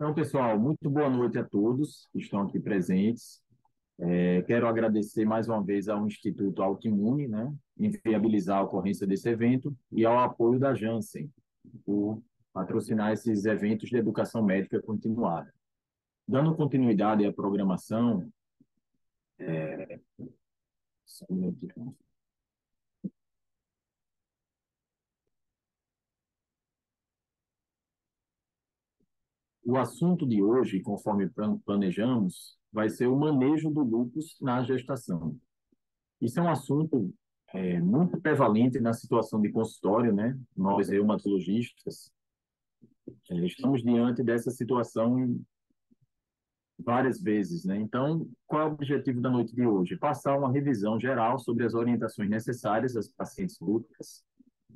Então, pessoal, muito boa noite a todos que estão aqui presentes. Quero agradecer mais uma vez ao Instituto Autoimune, né, em viabilizar a ocorrência desse evento e ao apoio da Janssen por patrocinar esses eventos de educação médica continuada. Dando continuidade à programação, só um minutinho. O assunto de hoje, conforme planejamos, vai ser o manejo do lúpus na gestação. Isso é um assunto muito prevalente na situação de consultório, né? Nós, reumatologistas, estamos diante dessa situação várias vezes, né? Então, qual é o objetivo da noite de hoje? Passar uma revisão geral sobre as orientações necessárias às pacientes lúpicas,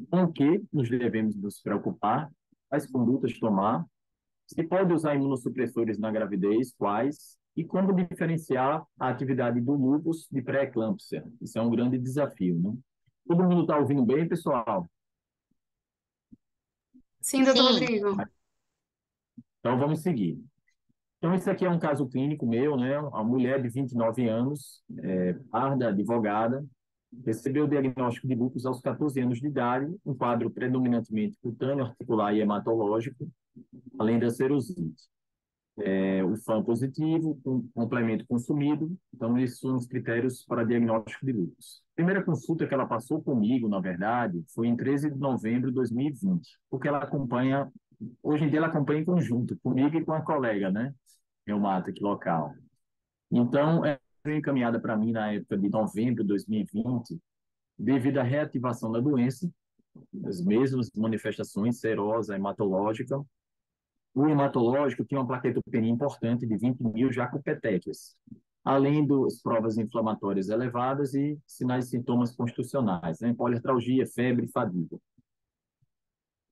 com o que nos devemos nos preocupar, as condutas tomar, se pode usar imunossupressores na gravidez, quais, e como diferenciar a atividade do lúpus de pré-eclâmpsia. Isso é um grande desafio, né? Todo mundo está ouvindo bem, pessoal? Sim, doutor Rodrigo. Então, vamos seguir. Então, esse aqui é um caso clínico meu, né? Uma mulher de 29 anos, parda, advogada, recebeu o diagnóstico de lúpus aos 14 anos de idade, um quadro predominantemente cutâneo, articular e hematológico, além da serosite. O FAM positivo, com complemento consumido. Então, esses são os critérios para diagnóstico de lúpus. A primeira consulta que ela passou comigo, na verdade, foi em 13 de novembro de 2020, porque ela acompanha, hoje em dia ela acompanha em conjunto, comigo e com a colega, né, reumata aqui local. Então, ela foi encaminhada para mim na época de novembro de 2020, devido à reativação da doença, as mesmas manifestações, serosa, hematológica. O hematológico tinha uma plaquetopenia importante de 20 mil já com petequias, além das provas inflamatórias elevadas e sinais e sintomas constitucionais, né? Poliartralgia, febre, fadiga.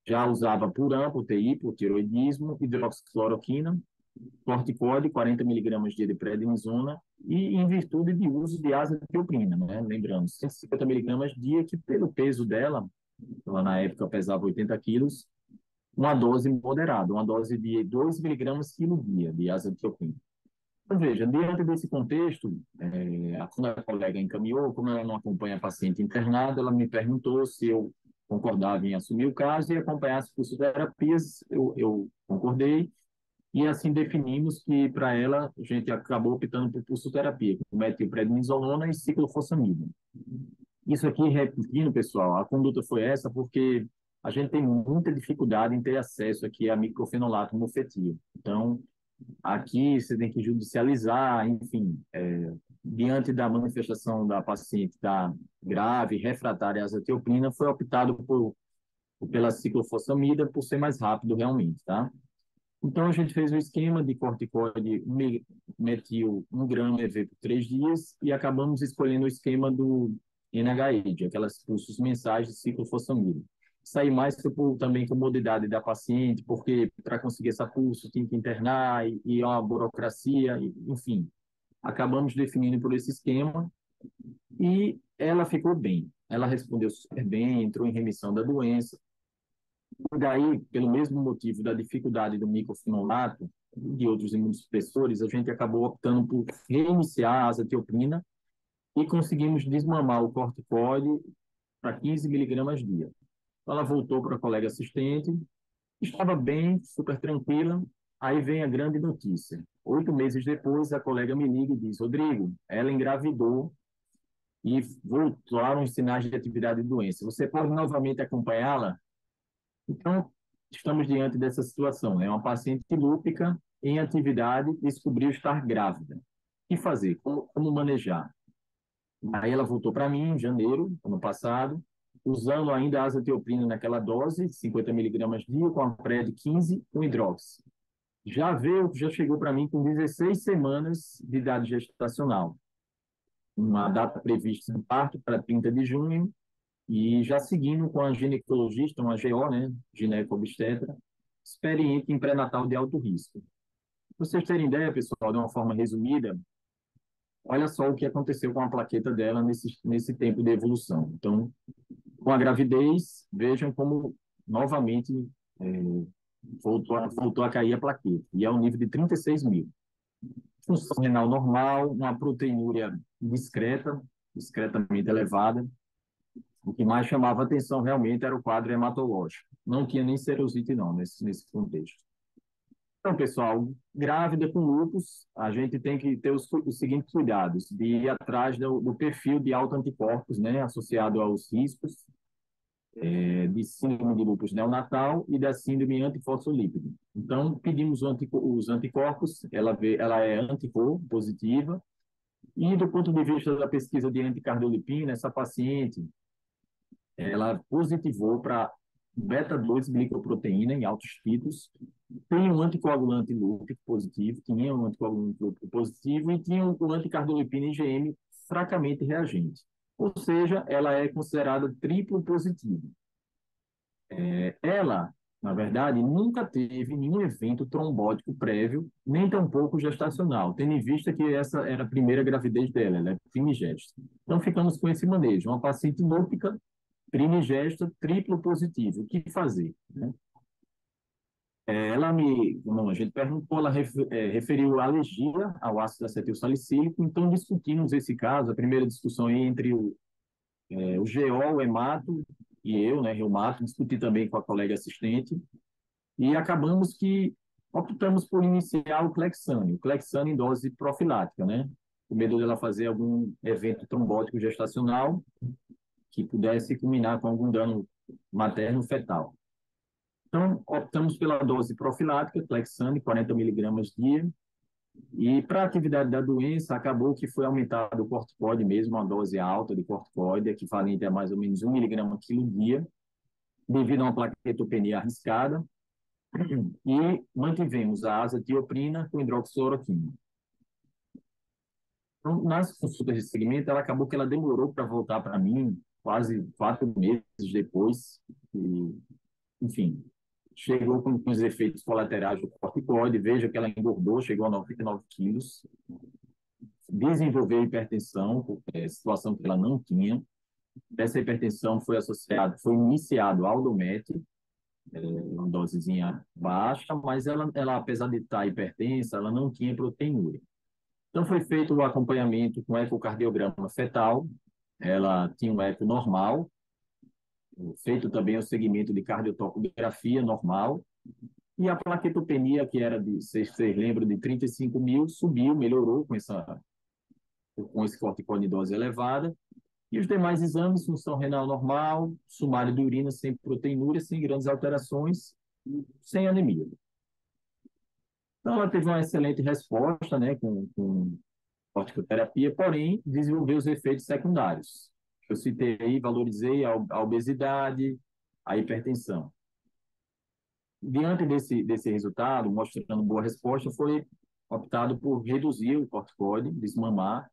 Já usava Puram, UTI, por tiroidismo, hidroxicloroquina, corticoide, 40 miligramas de prednisona, e em virtude de uso de azathioprina, né? Lembrando, 150 miligramas dia, que pelo peso dela, ela na época pesava 80 quilos, uma dose moderada, uma dose de 2 miligramas quilo dia de azathioprina. Então, veja, diante desse contexto, quando a colega encaminhou, como ela não acompanha a paciente internada, ela me perguntou se eu concordava em assumir o caso e acompanhar as pulsoterapias. Eu concordei, e assim definimos que, para ela, a gente acabou optando por pulsoterapia, com metilprednisolona e ciclofosfamida. Isso aqui, repetindo, pessoal, a conduta foi essa porque a gente tem muita dificuldade em ter acesso aqui a microfenolato mofetil. Então, aqui você tem que judicializar, enfim, diante da manifestação da paciente da grave, refratária à azathioprina, foi optado pela ciclofosfamida por ser mais rápido realmente, tá? Então, a gente fez um esquema de corticoide metil 1 grama EV por 3 dias e acabamos escolhendo o esquema do NHI, aquelas pulsos mensais de ciclofosfamida. Isso aí mais foi também comodidade da paciente, porque para conseguir essa pulso tinha que internar e uma burocracia, enfim. Acabamos definindo por esse esquema e ela ficou bem. Ela respondeu super bem, entrou em remissão da doença. Daí, pelo mesmo motivo da dificuldade do micofenolato e de outros imunossupressores, a gente acabou optando por reiniciar a azathioprina e conseguimos desmamar o corticoide para 15 miligramas dia. Ela voltou para a colega assistente, estava bem, super tranquila. Aí vem a grande notícia. 8 meses depois, a colega me liga e diz: Rodrigo, ela engravidou e voltaram os sinais de atividade de doença. Você pode novamente acompanhá-la? Então, estamos diante dessa situação. É uma paciente lúpica em atividade descobriu estar grávida. O que fazer? Como manejar? Aí ela voltou para mim em janeiro, ano passado, usando ainda a azathioprina naquela dose, 50 miligramas dia, com a pré de 15, com hidrox. Já chegou para mim com 16 semanas de idade gestacional. Uma data prevista de parto para 30 de junho, e já seguindo com a ginecologista, uma GO, né, gineco-obstetra, experiente em pré-natal de alto risco. Para vocês terem ideia, pessoal, de uma forma resumida, olha só o que aconteceu com a plaqueta dela nesse tempo de evolução. Então, com a gravidez, vejam como, novamente, voltou a cair a plaqueta, e é um nível de 36 mil. Função renal normal, uma proteinúria discreta, discretamente elevada. O que mais chamava atenção realmente era o quadro hematológico. Não tinha nem serosite, não, nesse contexto. Então, pessoal, grávida com lúpus, a gente tem que ter os seguintes cuidados, de ir atrás do perfil de autoanticorpos, né, associado aos riscos de síndrome de lúpus neonatal e da síndrome antifosfolípide. Então, pedimos os anticorpos, ela é anticor positiva, e do ponto de vista da pesquisa de anticardiolipina, essa paciente, ela positivou para beta-2 glicoproteína em altos títulos, tem um anticoagulante lúpico positivo, tinha um anticoagulante lúpico positivo e tinha um anticardiolipina IgM fracamente reagente. Ou seja, ela é considerada triplo positiva. Ela, na verdade, nunca teve nenhum evento trombótico prévio, nem tampouco gestacional, tendo em vista que essa era a primeira gravidez dela, ela é primigesta. Então, ficamos com esse manejo. Uma paciente lúpica, primigesta, triplo positivo. O que fazer? Né? Como a gente perguntou, ela referiu alergia ao ácido acetil salicílico, então discutimos esse caso, a primeira discussão entre o GO, o hemato e eu, né, reumato, discuti também com a colega assistente, e acabamos que optamos por iniciar o Clexane em dose profilática, né, com medo dela fazer algum evento trombótico gestacional que pudesse culminar com algum dano materno-fetal. Então, optamos pela dose profilática, Clexane, 40 miligramas dia, e para a atividade da doença, acabou que foi aumentado o corticoide mesmo, uma dose alta de corticoide, equivalente a mais ou menos 1 miligrama quilo dia, devido a uma plaquetopenia arriscada, e mantivemos a azatioprina com hidroxicloroquina. Então, nas consultas de segmento, ela acabou que ela demorou para voltar para mim, quase 4 meses depois, e, enfim, chegou com os efeitos colaterais do corticoide, veja que ela engordou, chegou a 99 quilos, desenvolveu hipertensão, situação que ela não tinha. Essa hipertensão foi iniciado Aldomet, uma dosezinha baixa, mas ela, apesar de estar hipertensa, ela não tinha proteinúria. Então, foi feito o acompanhamento com ecocardiograma fetal, ela tinha um eco normal, feito também o segmento de cardiotocografia normal, e a plaquetopenia, que era vocês lembram, de 35 mil, subiu, melhorou com esse corticoide em dose elevada, e os demais exames, função renal normal, sumário de urina sem proteinúria, sem grandes alterações, sem anemia. Então, ela teve uma excelente resposta, né, com corticoterapia, porém, desenvolveu os efeitos secundários. Eu citei, valorizei a obesidade, a hipertensão. Diante desse resultado, mostrando boa resposta, foi optado por reduzir o corticoide, desmamar,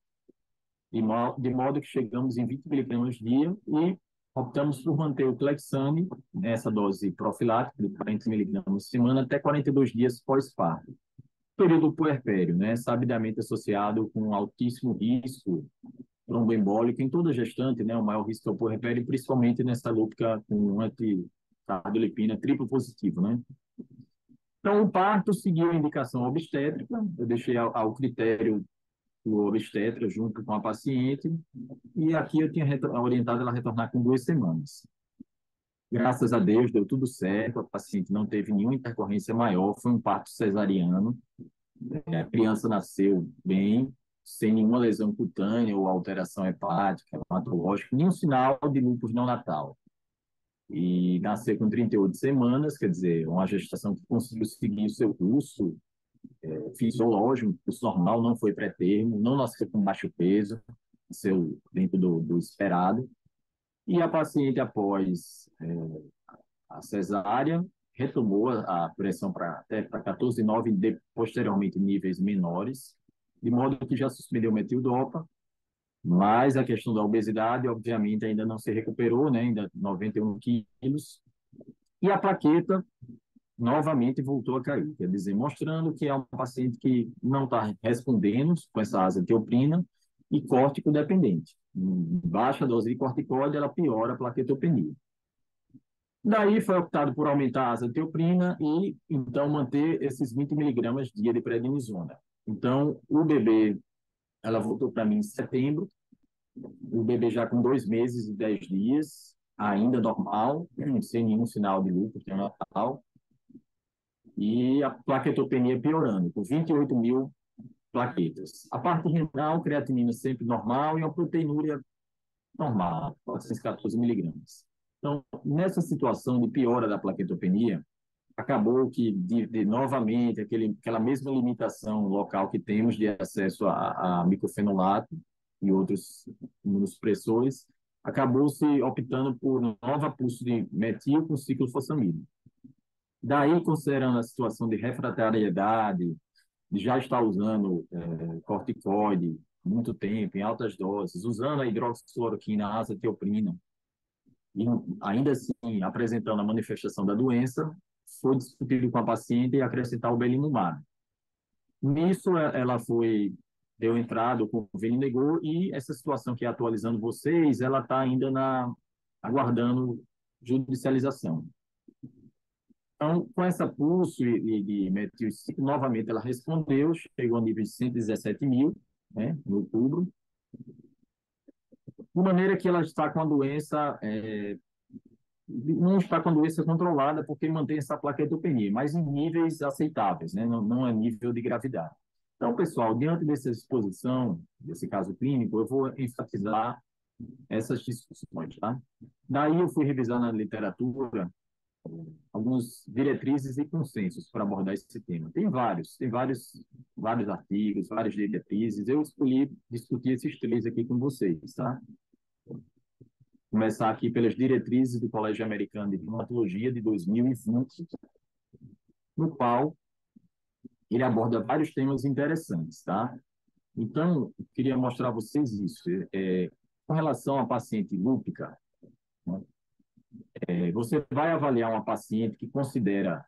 de modo que chegamos em 20 miligramas dia e optamos por manter o Clexane nessa dose profilática de 40 miligramas por semana até 42 dias pós-parto. Período puerpério, né, sabidamente associado com altíssimo risco tromboembólico em toda gestante, né, o maior risco é o puerpério, principalmente nessa lúpica com anticardiolipina triplo positivo, né. Então, o parto seguiu a indicação obstétrica, eu deixei ao critério do obstetra junto com a paciente, e aqui eu tinha orientado ela a retornar com 2 semanas. Graças a Deus, deu tudo certo, a paciente não teve nenhuma intercorrência maior, foi um parto cesariano, a criança nasceu bem, sem nenhuma lesão cutânea ou alteração hepática, hematológica, nenhum sinal de lúpus neonatal. E nasceu com 38 semanas, quer dizer, uma gestação que conseguiu seguir o seu curso fisiológico, curso normal, não foi pré-termo, não nasceu com baixo peso, nasceu dentro do esperado. E a paciente, após a cesárea, retomou a pressão até para 14,9, posteriormente níveis menores, de modo que já suspendeu o metildopa, mas a questão da obesidade, obviamente, ainda não se recuperou, né? Ainda 91 quilos, e a plaqueta novamente voltou a cair, quer dizer, mostrando que é um paciente que não está respondendo com essa azatioprina e córtico dependente. Em baixa dose de corticoide, ela piora a plaquetopenia. Daí foi optado por aumentar a azathioprina e, então, manter esses 20 miligramas dia de prednisona. Então, o bebê, ela voltou para mim em setembro, o bebê já com 2 meses e 10 dias, ainda normal, sem nenhum sinal de lúpus neonatal, e a plaquetopenia piorando, com 28 mil plaquetas. A parte renal, creatinina sempre normal e uma proteinúria normal, 414 miligramas. Então, nessa situação de piora da plaquetopenia, acabou que, novamente, aquela mesma limitação local que temos de acesso a microfenolato e outros imunossupressores, acabou se optando por nova pulso de metil com ciclofosfamida. Daí, considerando a situação de refratariedade, de já estar usando corticoide muito tempo, em altas doses, usando a hidroxicloroquina, a azathioprina, e ainda assim apresentando a manifestação da doença, foi discutido com a paciente acrescentar o belimumab. Nisso, ela deu entrada, o convênio negou, e essa situação que é atualizando vocês, ela está ainda aguardando judicialização. Então, com essa pulso de metilciclo, novamente ela respondeu, chegou a nível de 117 mil, né, em outubro, de maneira que ela está com a doença, não está com a doença controlada, porque mantém essa plaquetopenia, mas em níveis aceitáveis, né, não é nível de gravidade. Então, pessoal, diante dessa exposição, desse caso clínico, eu vou enfatizar essas discussões, tá? Daí eu fui revisar na literatura algumas diretrizes e consensos para abordar esse tema. Tem vários artigos, várias diretrizes. Eu escolhi discutir esses três aqui com vocês, tá? Começar aqui pelas diretrizes do Colégio Americano de Reumatologia de 2020, no qual ele aborda vários temas interessantes, tá? Então, eu queria mostrar a vocês isso. Com relação à paciente lúpica, né, você vai avaliar uma paciente que considera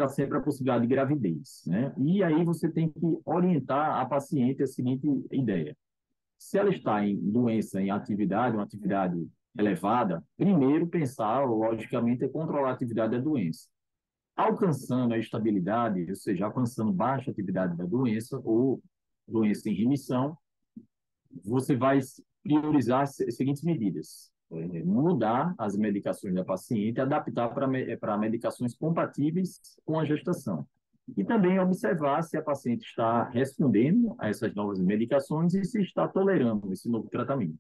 sempre a possibilidade de gravidez, né? E aí você tem que orientar a paciente a seguinte ideia. Se ela está em doença, em atividade, uma atividade elevada, primeiro pensar, logicamente, é controlar a atividade da doença. Alcançando a estabilidade, ou seja, alcançando baixa atividade da doença ou doença em remissão, você vai priorizar as seguintes medidas. Mudar as medicações da paciente, adaptar para medicações compatíveis com a gestação. E também observar se a paciente está respondendo a essas novas medicações e se está tolerando esse novo tratamento.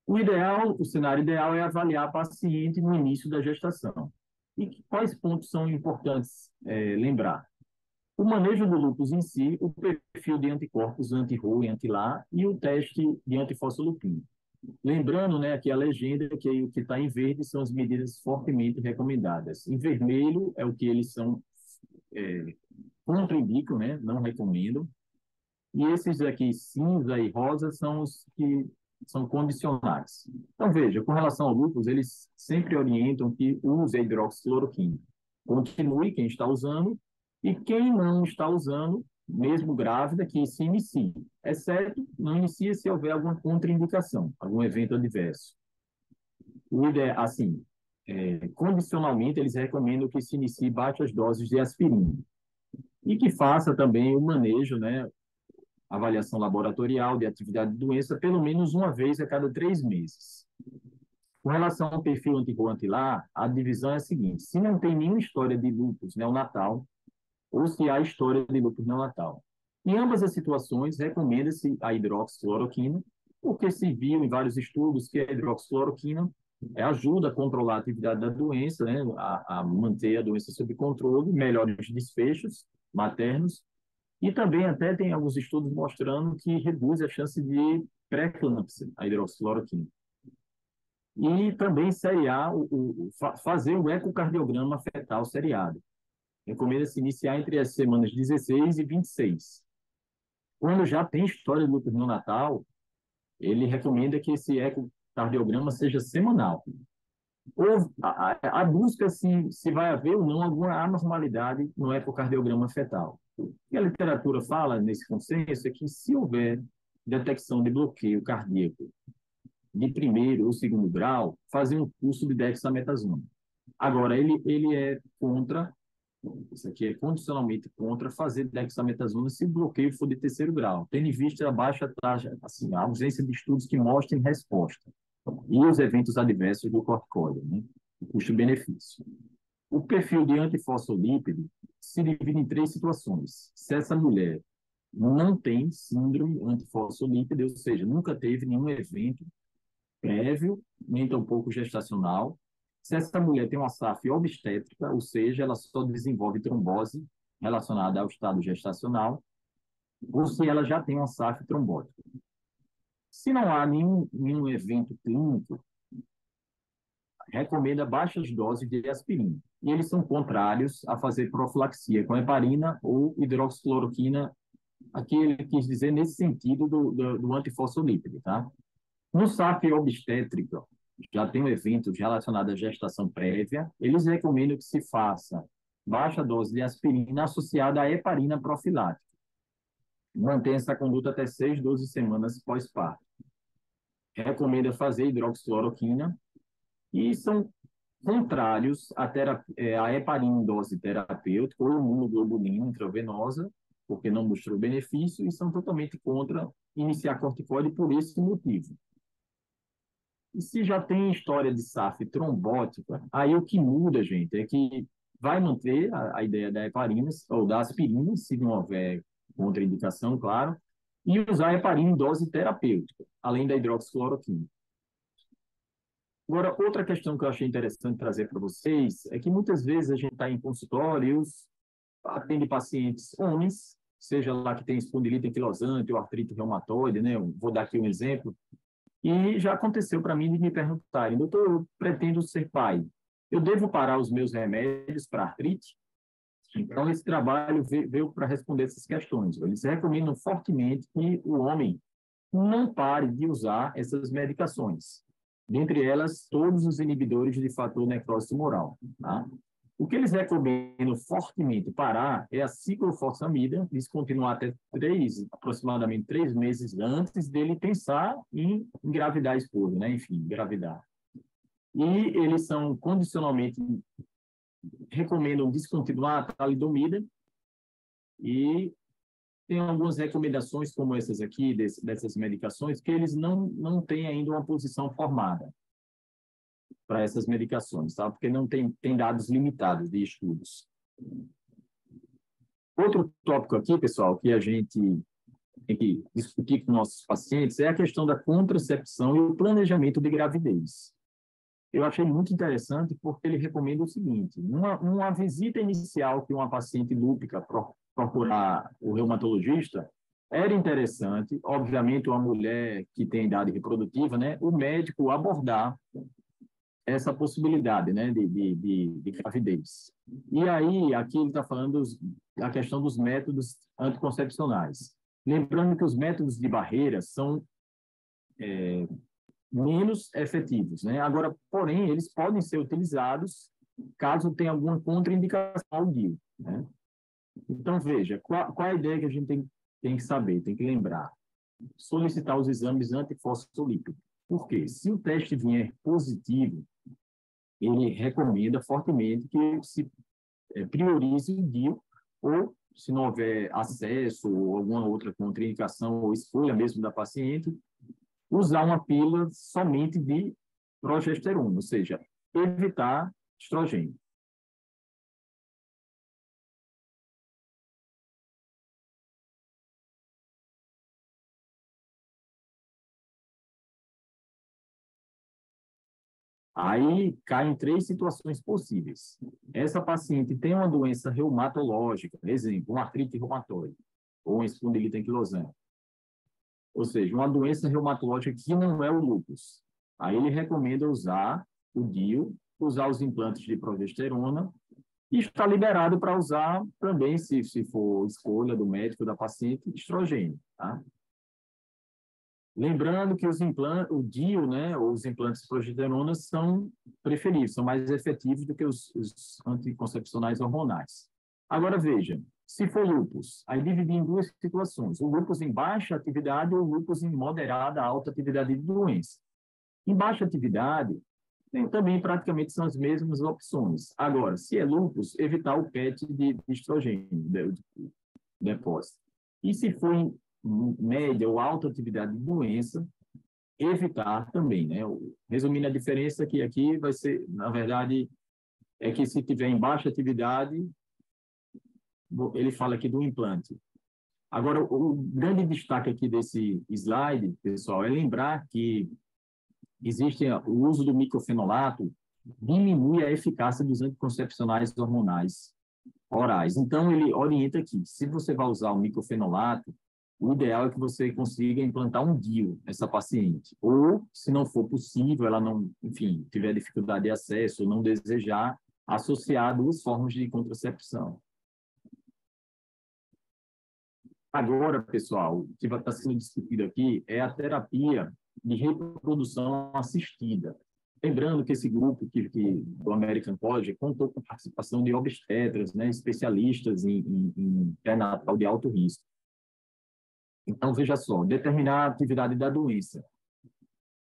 O cenário ideal é avaliar a paciente no início da gestação. E quais pontos são importantes lembrar? O manejo do lúpus em si, o perfil de anticorpos anti-RO e anti-LA e o teste de antifosfolipina. Lembrando, né, aqui a legenda que o que está em verde são as medidas fortemente recomendadas. Em vermelho é o que eles são contraindicam, né, não recomendam. E esses aqui, cinza e rosa, são os que são condicionais. Então, veja, com relação ao lúpus, eles sempre orientam que use a hidroxicloroquina. Continue quem está usando, e quem não está usando, mesmo grávida, que se inicie, exceto não inicia se houver alguma contraindicação, algum evento adverso. Assim, condicionalmente, eles recomendam que se inicie baixas doses de aspirina e que faça também o manejo, né, avaliação laboratorial de atividade de doença pelo menos uma vez a cada 3 meses. Com relação ao perfil anti-RO anti-LA, a divisão é a seguinte: se não tem nenhuma história de lúpus neonatal, ou se há história de lúpus neonatal. Em ambas as situações, recomenda-se a hidroxicloroquina, porque se viu em vários estudos que a hidroxicloroquina ajuda a controlar a atividade da doença, né, a manter a doença sob controle, melhores desfechos maternos, e também até tem alguns estudos mostrando que reduz a chance de pré-eclâmpsia, a hidroxicloroquina. E também seriar, fazer o ecocardiograma fetal seriado. Recomenda-se iniciar entre as semanas 16 e 26. Quando já tem história de lúpus neonatal, ele recomenda que esse ecocardiograma seja semanal. Ou a busca se vai haver ou não alguma anormalidade no ecocardiograma fetal. O que a literatura fala nesse consenso é que se houver detecção de bloqueio cardíaco de primeiro ou segundo grau fazer um curso de dexametasona. Agora, ele é contra, isso aqui é condicionalmente contra fazer dexametasona se o bloqueio for de terceiro grau, tendo em vista a baixa taxa, assim, a ausência de estudos que mostrem resposta e os eventos adversos do corticóide, né? O custo-benefício. O perfil de antifosfolípide se divide em três situações. Se essa mulher não tem síndrome antifosfolípide, ou seja, nunca teve nenhum evento prévio, nem tampouco gestacional. Se essa mulher tem uma SAF obstétrica, ou seja, ela só desenvolve trombose relacionada ao estado gestacional, ou se ela já tem uma SAF trombótica. Se não há nenhum evento clínico, recomenda baixas doses de aspirina. E eles são contrários a fazer profilaxia com heparina ou hidroxicloroquina, aqui ele quis dizer nesse sentido do antifosfolípide, tá? No SAF obstétrico, já tem eventos relacionados à gestação prévia, eles recomendam que se faça baixa dose de aspirina associada à heparina profilática. Mantém essa conduta até 6, 12 semanas pós-parto. Recomenda fazer hidroxicloroquina e são contrários à heparina em dose terapêutica ou imunoglobulina intravenosa, porque não mostrou benefício, e são totalmente contra iniciar corticoide por esse motivo. E se já tem história de SAF trombótica, aí o que muda, gente, é que vai manter a ideia da heparina ou da aspirina, se não houver contraindicação, claro, e usar a heparina em dose terapêutica, além da hidroxicloroquina. Agora, outra questão que eu achei interessante trazer para vocês é que muitas vezes a gente está em consultórios, atende pacientes homens, seja lá que tem espondilite anquilosante ou artrite reumatoide, né? Eu vou dar aqui um exemplo. E já aconteceu para mim de me perguntarem, doutor, eu pretendo ser pai. Eu devo parar os meus remédios para artrite? Então, esse trabalho veio para responder essas questões. Eles recomendam fortemente que o homem não pare de usar essas medicações. Dentre elas, todos os inibidores de fator necrose tumoral. Tá? O que eles recomendam fortemente parar é a ciclofosfamida, descontinuar até aproximadamente 3 meses antes dele pensar em engravidar a esposa, né? Enfim, engravidar. E eles são condicionalmente, recomendam descontinuar a talidomida e tem algumas recomendações como essas aqui, dessas medicações, que eles não têm ainda uma posição formada para essas medicações, tá? Porque não tem dados limitados de estudos. Outro tópico aqui, pessoal, que a gente tem que discutir com nossos pacientes é a questão da contracepção e o planejamento de gravidez. Eu achei muito interessante porque ele recomenda o seguinte, uma visita inicial que uma paciente lúpica procurar o reumatologista, era interessante, obviamente, uma mulher que tem idade reprodutiva, né, o médico abordar essa possibilidade, né, de gravidez. E aí, aqui ele está falando a questão dos métodos anticoncepcionais. Lembrando que os métodos de barreira são menos efetivos, né? Agora, porém, eles podem ser utilizados caso tenha alguma contraindicação ao DIU, né? Então, veja, qual a ideia que a gente tem que saber, tem que lembrar? Solicitar os exames antifosfolípicos. Por quê? Se o teste vier positivo, ele recomenda fortemente que se priorize o DIU, ou, se não houver acesso ou alguma outra contraindicação ou escolha mesmo da paciente, usar uma pílula somente de progesterona, ou seja, evitar estrogênio. Aí caem três situações possíveis. Essa paciente tem uma doença reumatológica, exemplo, uma artrite reumatoide ou uma espondilite anquilosante, ou seja, uma doença reumatológica que não é o lúpus. Aí ele recomenda usar o DIU, usar os implantes de progesterona e está liberado para usar também, se for escolha do médico da paciente, estrogênio, tá? Lembrando que os implantes, o DIU, né, ou os implantes de progesterona são preferíveis, são mais efetivos do que os anticoncepcionais hormonais. Agora, veja, se for lúpus, aí dividir em duas situações, o lúpus em baixa atividade ou o lúpus em moderada, alta atividade de doença. Em baixa atividade, também praticamente são as mesmas opções. Agora, se é lúpus, evitar o PET de estrogênio, de depósito. E se for em média ou alta atividade de doença, evitar também, né? Resumindo a diferença que aqui vai ser, na verdade, é que se tiver em baixa atividade, ele fala aqui do implante. Agora, o grande destaque aqui desse slide, pessoal, é lembrar que existe o uso do microfenolato, diminui a eficácia dos anticoncepcionais hormonais orais. Então, ele orienta aqui, se você vai usar o microfenolato, o ideal é que você consiga implantar um DIU nessa paciente. Ou, se não for possível, ela não, enfim, tiver dificuldade de acesso ou não desejar, associar duas formas de contracepção. Agora, pessoal, o que está sendo discutido aqui é a terapia de reprodução assistida. Lembrando que esse grupo do American College contou com a participação de obstetras, né, especialistas em pré-natal de alto risco. Então, veja só, determinar a atividade da doença.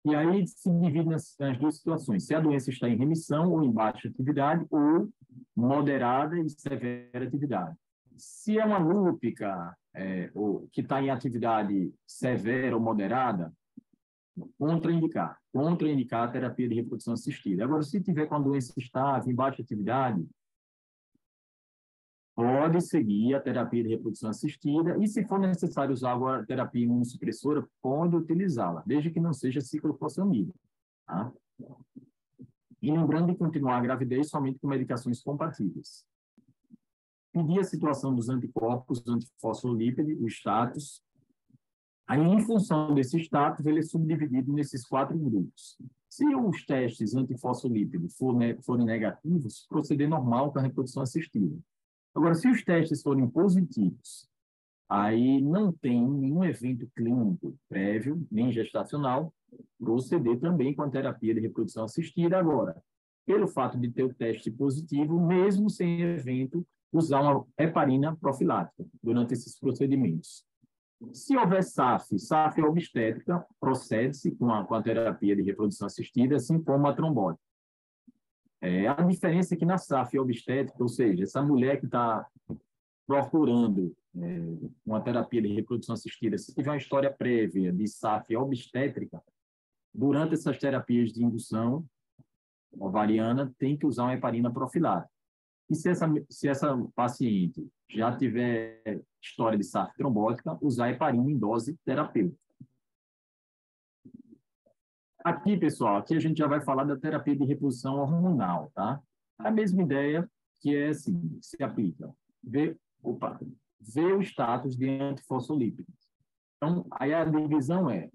E aí se divide nas duas situações, se a doença está em remissão ou em baixa atividade, ou moderada e severa atividade. Se é uma lúpica, ou que está em atividade severa ou moderada, contraindicar a terapia de reprodução assistida. Agora, se tiver com a doença estável, em baixa atividade, pode seguir a terapia de reprodução assistida e, se for necessário usar a terapia imunossupressora, pode utilizá-la, desde que não seja ciclofosfamida. Tá? E lembrando de continuar a gravidez somente com medicações compatíveis. Pedir a situação dos anticorpos, antifosfolípide, o status. Aí, em função desse status, ele é subdividido nesses 4 grupos. Se os testes antifosfolípide forem negativos, proceder normal com a reprodução assistida. Agora, se os testes forem positivos, aí não tem nenhum evento clínico prévio, nem gestacional, proceder também com a terapia de reprodução assistida. Agora, pelo fato de ter o teste positivo, mesmo sem evento, usar uma heparina profilática durante esses procedimentos. Se houver SAF obstétrica, procede-se com a terapia de reprodução assistida, assim como a trombose. A diferença é que na SAF obstétrica, ou seja, essa mulher que está procurando uma terapia de reprodução assistida, se tiver uma história prévia de SAF obstétrica, durante essas terapias de indução ovariana, tem que usar uma heparina profilática. E se essa paciente já tiver história de SAF trombótica, usar heparina em dose terapêutica. Aqui, pessoal, aqui a gente já vai falar da terapia de reposição hormonal, tá? A mesma ideia que é assim, se aplica. Ver o status de antifosfolípidos. Então, aí a divisão é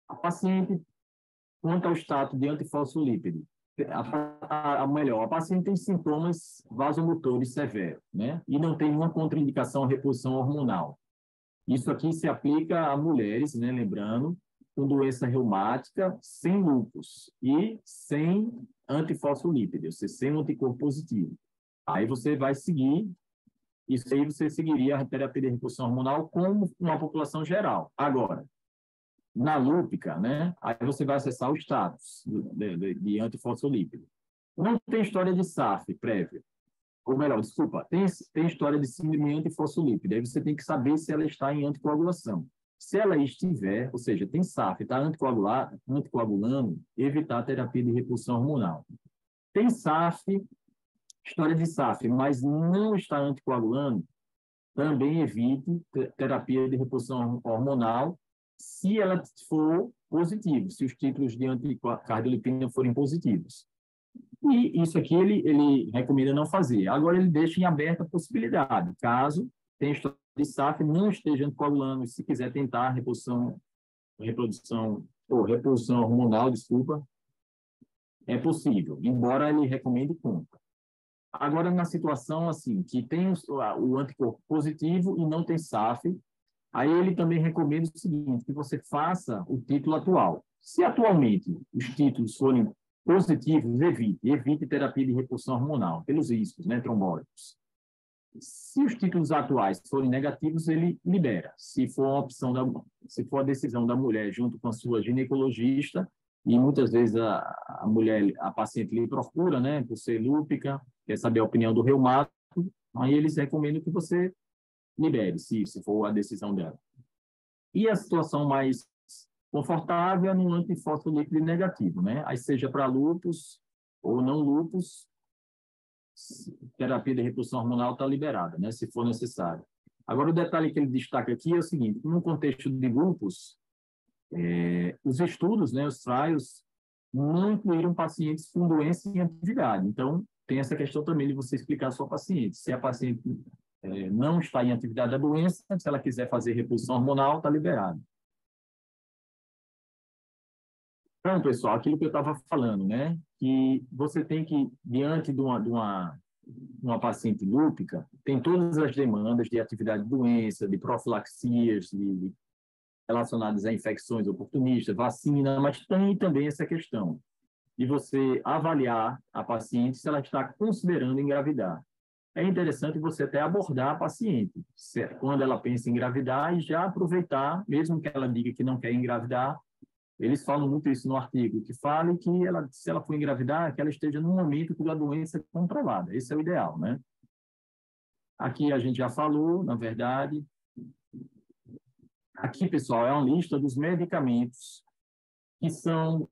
a paciente quanto ao status de antifosfolípido. A paciente tem sintomas vasomotores severos, né? E não tem nenhuma contraindicação à reposição hormonal. Isso aqui se aplica a mulheres, né? Lembrando, com doença reumática, sem lúpus e sem antifosfolípido, ou seja, sem anticorpo positivo. Aí você vai seguir, isso aí você seguiria a terapia de reposição hormonal como uma população geral. Agora, na lúpica, né? Aí você vai acessar o status de antifosfolípido. Não tem história de SAF prévia. Ou melhor, desculpa, tem história de síndrome antifosfolípida. Aí você tem que saber se ela está em anticoagulação. Se ela estiver, ou seja, tem SAF, está anticoagulando, evitar a terapia de repulsão hormonal. Tem SAF, história de SAF, mas não está anticoagulando, também evite terapia de repulsão hormonal se ela for positiva, se os títulos de anticardiolipina forem positivos. E isso aqui ele recomenda não fazer. Agora, ele deixa em aberta a possibilidade, caso tenha história de SAF, não esteja anticoagulando, se quiser tentar reposição hormonal, desculpa, é possível, embora ele recomende contra. Agora, na situação assim, que tem o anticorpo positivo e não tem SAF, aí ele também recomenda o seguinte, que você faça o título atual. Se atualmente os títulos forem positivos, evite terapia de repulsão hormonal, pelos riscos, né, trombólicos. Se os títulos atuais forem negativos, ele libera. Se for a decisão da mulher junto com a sua ginecologista, e muitas vezes a mulher, a paciente lhe procura, né, por ser lúpica, quer saber a opinião do reumato, aí eles recomendam que você libere, se for a decisão dela. E a situação mais confortável é no antifosfolípido negativo, né? Aí seja para lúpus ou não lúpus, terapia de reposição hormonal está liberada, né? Se for necessário. Agora, o detalhe que ele destaca aqui é o seguinte: no contexto de lúpus, os estudos, né, os trials, não incluíram pacientes com doença em atividade. Então, tem essa questão também de você explicar à sua paciente. Se a paciente não está em atividade da doença, se ela quiser fazer reposição hormonal, está liberado. Então, pessoal, aquilo que eu estava falando, né? Que você tem que, diante de uma paciente lúpica, tem todas as demandas de atividade de doença, de profilaxias, relacionadas a infecções oportunistas, vacina, mas tem também essa questão de você avaliar a paciente se ela está considerando engravidar. É interessante você até abordar a paciente, quando ela pensa em engravidar, e já aproveitar, mesmo que ela diga que não quer engravidar, eles falam muito isso no artigo, que fale que ela, se ela for engravidar, que ela esteja num momento com a doença controlada. Esse é o ideal, né? Aqui a gente já falou, na verdade. Aqui, pessoal, é uma lista dos medicamentos que são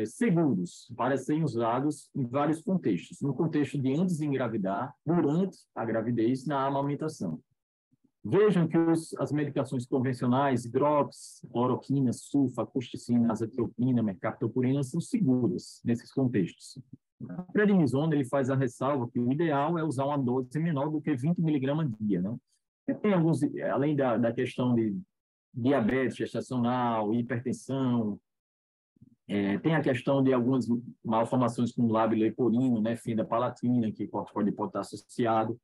seguros para serem usados em vários contextos. No contexto de antes de engravidar, durante a gravidez, na amamentação. Vejam que as medicações convencionais, drops, cloroquina, sulfa, colchicina, azathioprina, mercaptopurina, são seguras nesses contextos. A prednisona, ele faz a ressalva que o ideal é usar uma dose menor do que 20 miligramas dia, né? E tem alguns, além da questão de diabetes gestacional, hipertensão, tem a questão de algumas malformações como lábio leporino, né, fenda palatina, que pode estar associado.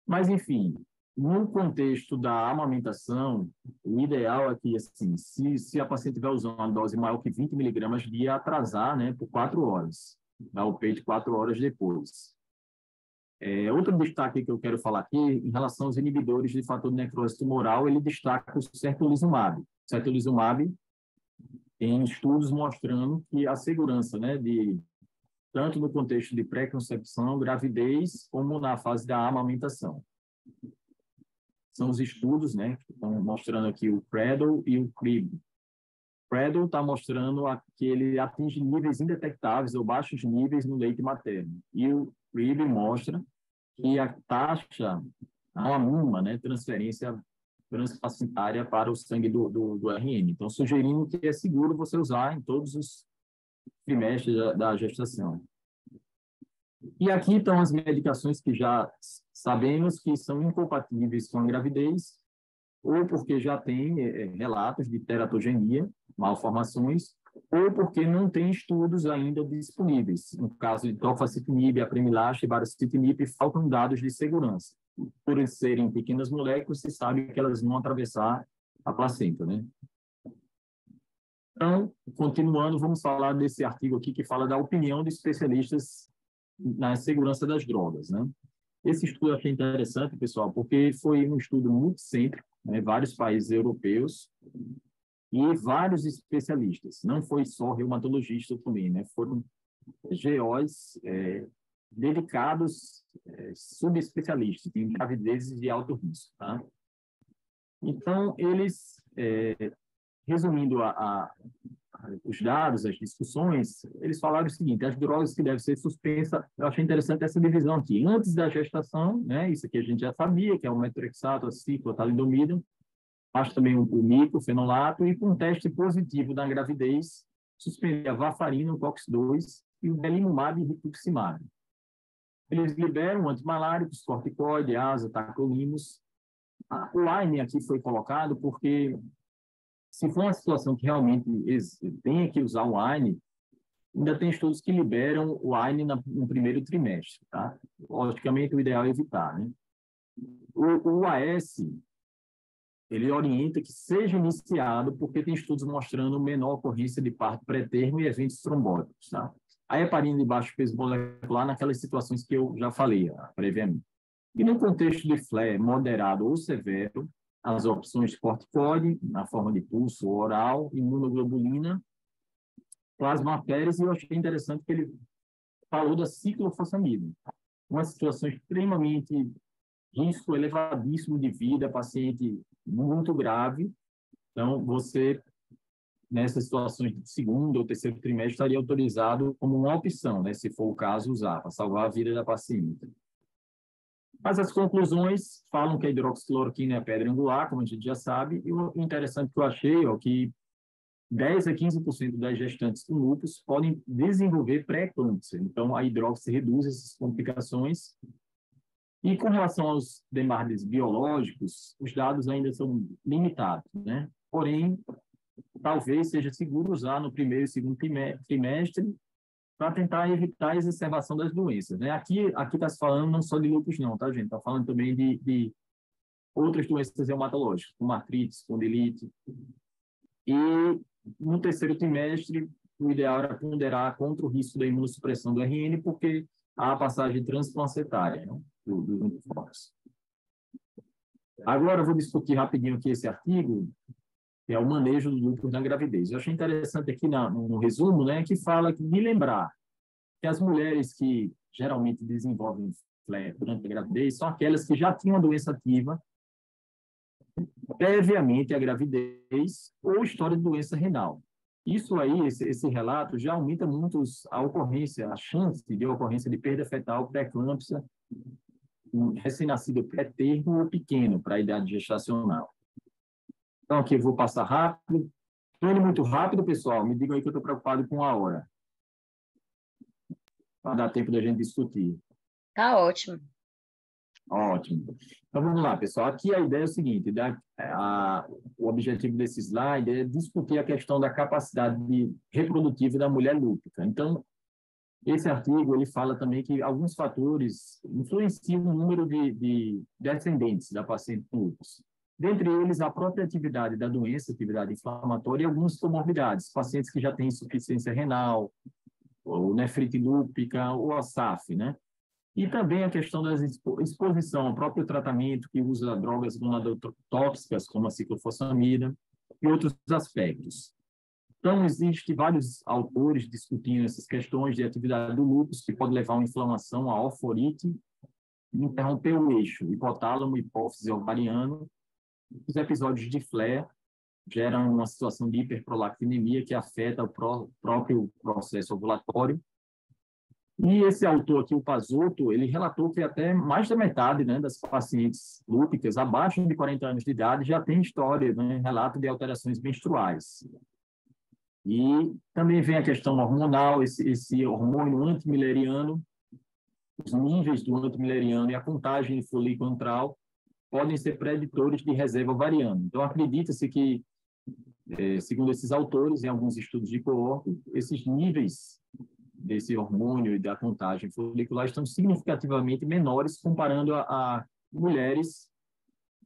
Mas, enfim, no contexto da amamentação, o ideal é que, assim, se a paciente vai usar uma dose maior que 20 miligramas dia, atrasar, né, por 4 horas, dar o peito 4 horas depois. Outro destaque que eu quero falar aqui, em relação aos inibidores de fator de necrose tumoral, ele destaca o certolizumab. Certolizumab tem estudos mostrando que a segurança, né, tanto no contexto de pré-concepção, gravidez, como na fase da amamentação. São os estudos, né, que estão mostrando aqui o CREDO e o CRIB. O CREDO está mostrando que ele atinge níveis indetectáveis ou baixos níveis no leite materno. E o CRIB mostra que a taxa, a mínima, né, transferência transplacentária para o sangue do RN. Então, sugerindo que é seguro você usar em todos os trimestres da gestação. E aqui estão as medicações que já sabemos que são incompatíveis com a gravidez, ou porque já tem relatos de teratogenia, malformações, ou porque não tem estudos ainda disponíveis. No caso de tofacitinib, apremilaste e baricitinib, faltam dados de segurança. Por serem pequenas moléculas, se sabe que elas vão atravessar a placenta, né? Então, continuando, vamos falar desse artigo aqui que fala da opinião de especialistas na segurança das drogas, né? Esse estudo eu achei interessante, pessoal, porque foi um estudo muito cêntrico, né? Vários países europeus e vários especialistas. Não foi só reumatologista também, né? Foram GOs dedicados, subespecialistas em gravidezes de alto risco, tá? Então, eles, resumindo os dados, as discussões, eles falaram o seguinte: as drogas que devem ser suspensas, eu achei interessante essa divisão aqui. Antes da gestação, né, isso aqui a gente já sabia, que é o metrexato, a ciclotalidomida, mas também o miclofenolato, e com teste positivo da gravidez, suspender a varfarina, o COX-2 e o belimumab e rituximab. Eles liberam antimaláricos, corticoide, asa, tacrolimus. O AINE aqui foi colocado porque, se for uma situação que realmente tenha que usar o AINE, ainda tem estudos que liberam o AINE no primeiro trimestre, tá? Logicamente, o ideal é evitar, né? O AS, ele orienta que seja iniciado porque tem estudos mostrando menor ocorrência de parto pré-termo e eventos trombóticos, tá? A heparina de baixo peso molecular naquelas situações que eu já falei previamente. E no contexto de flare moderado ou severo, as opções de corticoide, na forma de pulso oral, imunoglobulina, plasmaféreas, e eu achei interessante que ele falou da ciclofosfamida, uma situação extremamente risco elevadíssimo de vida, paciente muito grave. Então, você, nessas situações de segundo ou terceiro trimestre, estaria autorizado como uma opção, né, se for o caso, usar, para salvar a vida da paciente. Mas as conclusões falam que a hidroxicloroquina é a pedra angular, como a gente já sabe, e o interessante que eu achei é que 10 a 15% das gestantes com lúpus podem desenvolver pré-eclâmpsia. Então, a hidroxi reduz essas complicações. E com relação aos demais biológicos, os dados ainda são limitados, né? Porém, talvez seja seguro usar no primeiro e segundo trimestre para tentar evitar a exacerbação das doenças, né? Aqui está se falando não só de lúpus não, tá, gente? Está falando também de outras doenças reumatológicas, como artrite, espondilite. E no terceiro trimestre, o ideal era ponderar contra o risco da imunossupressão do RN, porque há a passagem transplacentária, né, do anticorpos. Agora, eu vou discutir rapidinho aqui esse artigo, que é o manejo do lúpus na gravidez. Eu achei interessante aqui no resumo, né, que fala de lembrar que as mulheres que geralmente desenvolvem flare durante a gravidez são aquelas que já tinham a doença ativa previamente à gravidez ou história de doença renal. Isso aí, esse relato já aumenta muito a ocorrência, a chance de ocorrência de perda fetal pré-eclâmpsia, recém-nascido pré-termo ou pequeno para a idade gestacional. Então, aqui eu vou passar rápido. Estou indo muito rápido, pessoal. Me digam aí que eu estou preocupado com a hora, para dar tempo da gente discutir. Tá ótimo. Ótimo. Então, vamos lá, pessoal. Aqui a ideia é o seguinte, o objetivo desse slide é discutir a questão da capacidade reprodutiva da mulher lúpica. Então, esse artigo ele fala também que alguns fatores influenciam o número de descendentes da paciente com lúpus. Dentre eles, a própria atividade da doença, atividade inflamatória e algumas comorbidades, pacientes que já têm insuficiência renal, ou nefrite lúpica, ou a SAF, né? E também a questão da exposição ao próprio tratamento que usa drogas gonadotóxicas, como a ciclofosfamida, e outros aspectos. Então, existem vários autores discutindo essas questões de atividade do lúpus, que pode levar a uma inflamação, a oforite, interromper o eixo hipotálamo, hipófise ovariano. Os episódios de flare geram uma situação de hiperprolactinemia que afeta o próprio processo ovulatório. E esse autor aqui, o Pazotto, ele relatou que até mais da metade, né, das pacientes lúpicas abaixo de 40 anos de idade já tem história, né, relato de alterações menstruais. E também vem a questão hormonal, esse hormônio antimileriano, os níveis do antimileriano e a contagem de folículo antral podem ser preditores de reserva ovariana. Então, acredita-se que, segundo esses autores, em alguns estudos de coorte, esses níveis desse hormônio e da contagem folicular estão significativamente menores comparando a mulheres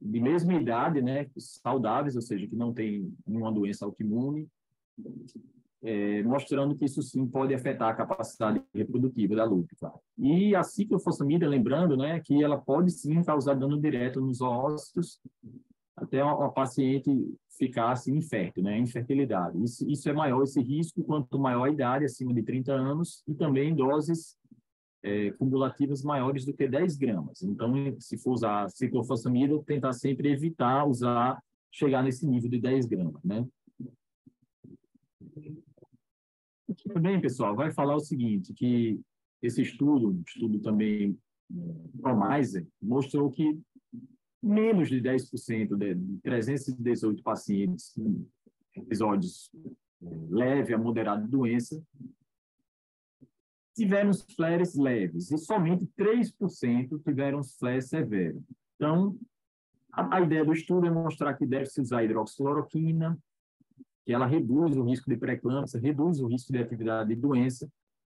de mesma idade, né, saudáveis, ou seja, que não têm nenhuma doença autoimune, mostrando que isso sim pode afetar a capacidade reprodutiva da lúpica. E a ciclofosfamida, lembrando, né, que ela pode sim causar dano direto nos ósseos, até uma paciente ficar assim, infértil, né, infertilidade. Isso é maior, esse risco, quanto maior a idade, acima de 30 anos, e também doses cumulativas maiores do que 10 gramas. Então, se for usar ciclofosfamida, tentar sempre evitar chegar nesse nível de 10 gramas, né? Também, pessoal, vai falar o seguinte, que esse estudo também, Promiser, mostrou que menos de 10% de 318 pacientes com episódios leve a moderado de doença tiveram flares leves e somente 3% tiveram flares severos. Então, a ideia do estudo é mostrar que deve-se usar hidroxicloroquina, que ela reduz o risco de pré-eclâmpsia, reduz o risco de atividade de doença,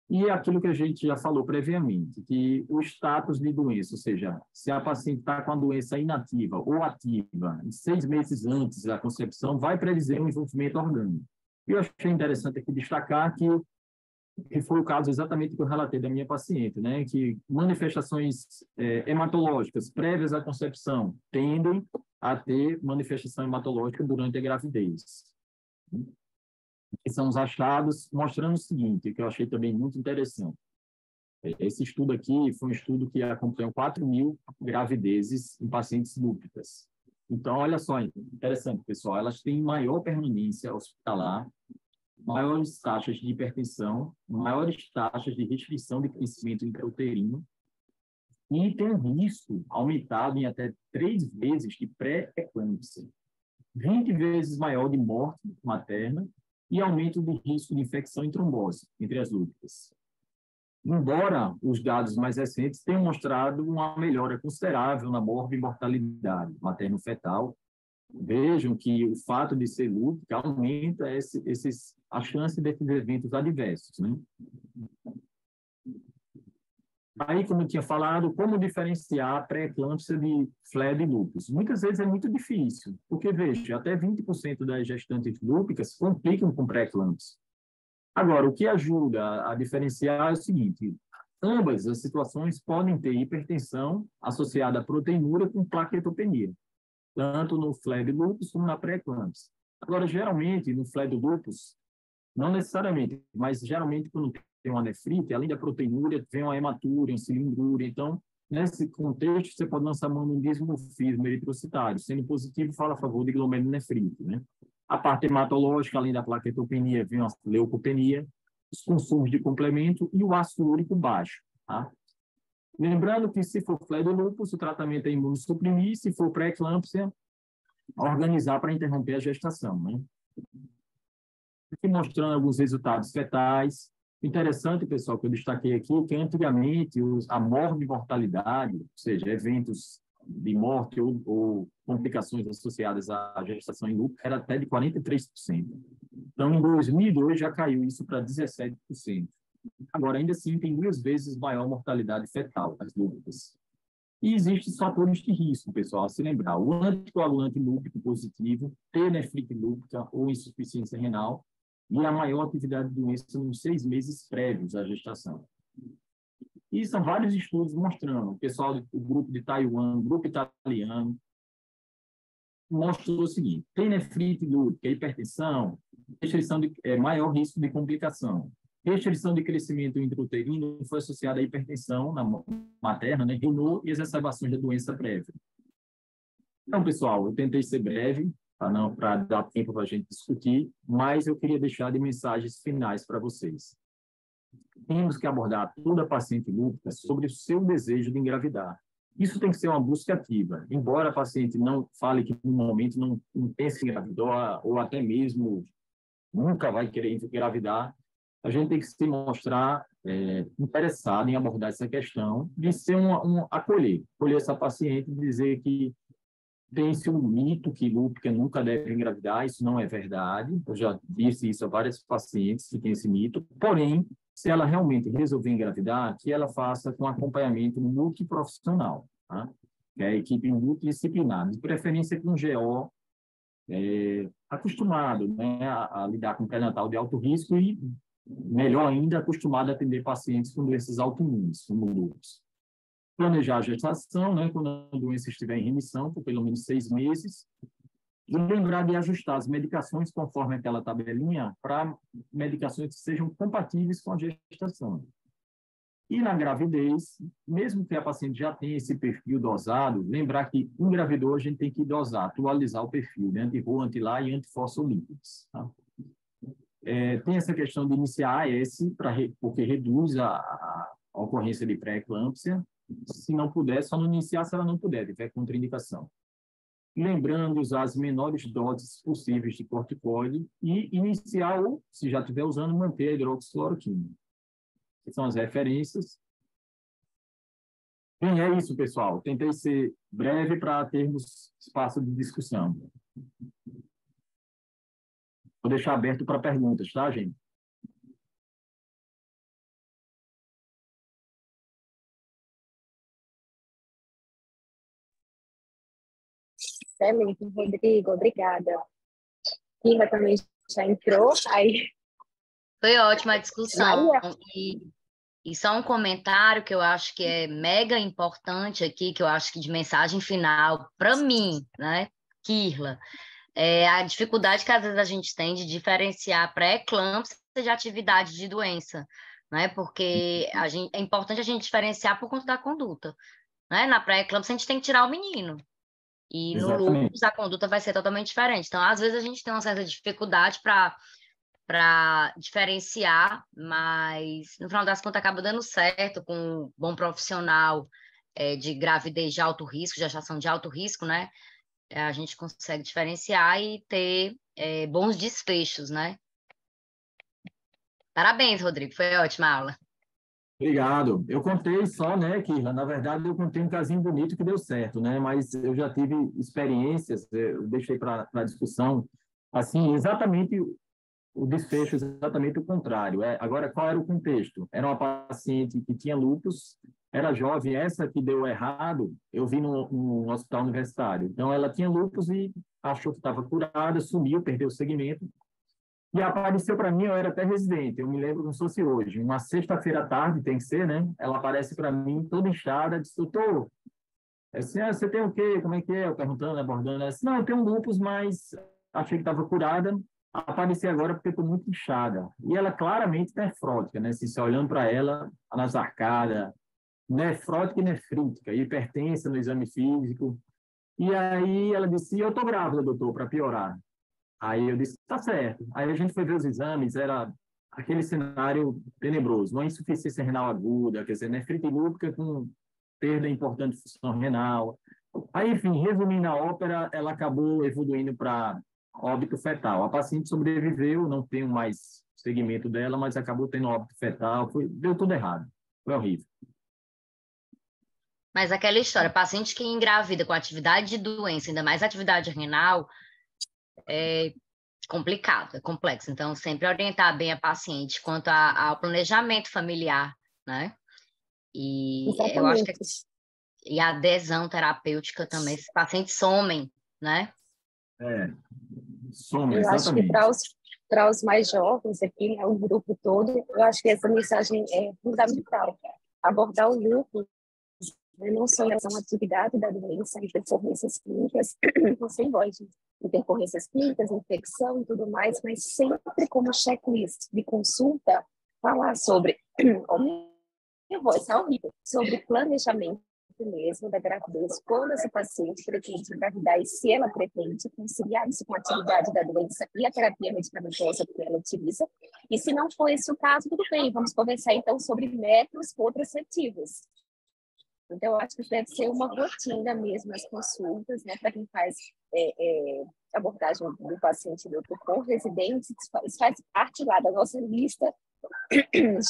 e é aquilo que a gente já falou previamente, que o status de doença, ou seja, se a paciente está com a doença inativa ou ativa, 6 meses antes da concepção, vai predizer um envolvimento orgânico. E eu achei interessante aqui destacar que foi o caso exatamente que eu relatei da minha paciente, né, que manifestações hematológicas prévias à concepção tendem a ter manifestação hematológica durante a gravidez. que são os achados, mostrando o seguinte, que eu achei também muito interessante. Esse estudo aqui foi um estudo que acompanhou 4.000 gravidezes em pacientes lúpicas. Então, olha só, interessante, pessoal, elas têm maior permanência hospitalar, maiores taxas de hipertensão, maiores taxas de restrição de crescimento intrauterino e tem um risco aumentado em até 3 vezes de pré-eclâmpsia, 20 vezes maior de morte materna e aumento de risco de infecção e trombose entre as lúpicas. Embora os dados mais recentes tenham mostrado uma melhora considerável na morbimortalidade materno-fetal, vejam que o fato de ser lúpica aumenta a chance desses eventos adversos, né? Aí, como eu tinha falado, como diferenciar a pré-eclâmpsia de FLEB e lúpus? Muitas vezes é muito difícil, porque, veja, até 20% das gestantes lúpicas complicam com pré-eclâmpsia. Agora, o que ajuda a diferenciar é o seguinte: ambas as situações podem ter hipertensão associada à proteinúria com plaquetopenia, tanto no FLEB lúpus como na pré-eclâmpsia. Agora, geralmente, no FLEB lúpus, não necessariamente, mas geralmente quando tem uma nefrite, além da proteinúria, vem uma hematúria, uma cilindrúria. Então, nesse contexto, você pode lançar mão num dismorfismo eritrocitário. Sendo positivo, fala a favor de glomerulonefrite, né? A parte hematológica, além da plaquetopenia, vem a leucopenia, os consumos de complemento e o ácido úrico baixo, tá? Lembrando que, se for FLEB-lúpus, o tratamento é imunossuprimir, se for pré-eclâmpsia, organizar para interromper a gestação, né? Aqui mostrando alguns resultados fetais. Interessante, pessoal, que eu destaquei aqui, que antigamente a morbimortalidade, ou seja, eventos de morte ou complicações associadas à gestação em lúpus, era até de 43%. Então, em 2002, já caiu isso para 17%. Agora, ainda assim, tem 2 vezes maior mortalidade fetal das lúpicas. E existem fatores de risco, pessoal, a se lembrar. O anticoagulante lúpico positivo, ter nefrite lúpica ou insuficiência renal, e a maior atividade de doença nos 6 meses prévios à gestação. E são vários estudos mostrando, o pessoal do grupo de Taiwan, grupo italiano, mostrou o seguinte: tem nefrite lúpica, hipertensão, restrição de maior risco de complicação. Restrição de crescimento intrauterino foi associada à hipertensão materna, né, Renault e exacerbações da doença prévia. Então, pessoal, eu tentei ser breve, para dar tempo para a gente discutir, mas eu queria deixar de mensagens finais para vocês. Temos que abordar toda paciente lúpica sobre o seu desejo de engravidar. Isso tem que ser uma busca ativa. Embora a paciente não fale que, no momento, não pense em engravidar, ou até mesmo nunca vai querer engravidar, a gente tem que se mostrar interessado em abordar essa questão de ser acolher essa paciente e dizer que tem-se um mito que lúpica nunca deve engravidar. Isso não é verdade. Eu já disse isso a várias pacientes que têm esse mito. Porém, se ela realmente resolver engravidar, que ela faça com acompanhamento multiprofissional, tá? Que é a equipe multidisciplinar, de preferência com um GO acostumado, né, a lidar com pré-natal de alto risco e, melhor ainda, acostumado a atender pacientes com doenças autoimunes, como lúpus. Planejar a gestação, né, quando a doença estiver em remissão, por pelo menos 6 meses, e lembrar de ajustar as medicações conforme aquela tabelinha para medicações que sejam compatíveis com a gestação. E na gravidez, mesmo que a paciente já tenha esse perfil dosado, lembrar que engravidou a gente tem que dosar, atualizar o perfil, né, anti-RO, anti-LA e antifosfolípidos. Tá? Tem essa questão de iniciar AS, porque reduz a ocorrência de pré-eclâmpsia. Se não puder, só não iniciar se ela não puder, tiver contraindicação. Lembrando de usar as menores doses possíveis de corticoide e iniciar, ou, se já estiver usando, manter a hidroxicloroquina. Que são as referências. Bem, é isso, pessoal. Tentei ser breve para termos espaço de discussão. Vou deixar aberto para perguntas, tá, gente? Excelente, Rodrigo, obrigada. Kira também já entrou, aí... Foi ótima a discussão. Maria? E só um comentário que eu acho que é mega importante aqui, que eu acho que de mensagem final, para mim, né, Kirla, a dificuldade que às vezes a gente tem de diferenciar pré-eclâmpsia de atividade de doença, né? Porque é importante a gente diferenciar por conta da conduta, né? Na pré-eclâmpsia a gente tem que tirar o menino. E no Exatamente. lúpus a conduta vai ser totalmente diferente. Então, às vezes a gente tem uma certa dificuldade para diferenciar, mas no final das contas acaba dando certo com um bom profissional de gravidez de alto risco, gestação de alto risco, né? A gente consegue diferenciar e ter bons desfechos, né? Parabéns, Rodrigo, foi ótima aula. Obrigado. Eu contei só, né, que na verdade eu contei um casinho bonito que deu certo, né, mas eu já tive experiências, eu deixei para discussão, assim, exatamente o desfecho, exatamente o contrário. Agora, qual era o contexto? Era uma paciente que tinha lúpus, era jovem, essa que deu errado, eu vi no hospital universitário. Então, ela tinha lúpus e achou que estava curada, sumiu, perdeu o segmento, e apareceu para mim, eu era até residente, eu me lembro como se fosse hoje, uma sexta-feira à tarde, tem que ser, né? Ela aparece para mim toda inchada, disse, doutor, assim, você tem o quê? Como é que é? Eu perguntando, abordando, ela disse, não, eu tenho um lúpus, mas achei que estava curada, apareci agora porque estou muito inchada. E ela claramente nefrótica, né? Se você olhando para ela, nas arcadas, nefrótica e nefrítica, hipertensa no exame físico. E aí ela disse, eu estou grávida, doutor, para piorar. Aí eu disse, tá certo. Aí a gente foi ver os exames, era aquele cenário tenebroso, uma insuficiência renal aguda, quer dizer, nefrite lúpica com perda importante de função renal. Aí, enfim, resumindo a ópera, ela acabou evoluindo para óbito fetal. A paciente sobreviveu, não tenho mais segmento dela, mas acabou tendo óbito fetal, deu tudo errado. Foi horrível. Mas aquela história, paciente que engravida com atividade de doença, ainda mais atividade renal, é complicado, é complexo. Então, sempre orientar bem a paciente quanto ao planejamento familiar, né? E eu acho que Exatamente. e a adesão terapêutica também, esses pacientes somem, né? É, some, Eu acho que exatamente. para os mais jovens aqui, né, o grupo todo, eu acho que essa mensagem é fundamental. Abordar o grupo, né, não só essa atividade da doença, intercorrências clínicas, sem voz, intercorrências clínicas, infecção e tudo mais, mas sempre como checklist de consulta, falar sobre, oh, minha voz está horrível, sobre planejamento mesmo da gravidez, quando essa paciente pretende engravidar e se ela pretende conciliar isso com a atividade da doença e a terapia medicamentosa que ela utiliza. E se não for esse o caso, tudo bem, vamos conversar então sobre métodos contraceptivos. Então, eu acho que deve ser uma rotina mesmo as consultas, né, para quem faz abordagem do paciente com residentes, isso faz parte lá da nossa lista.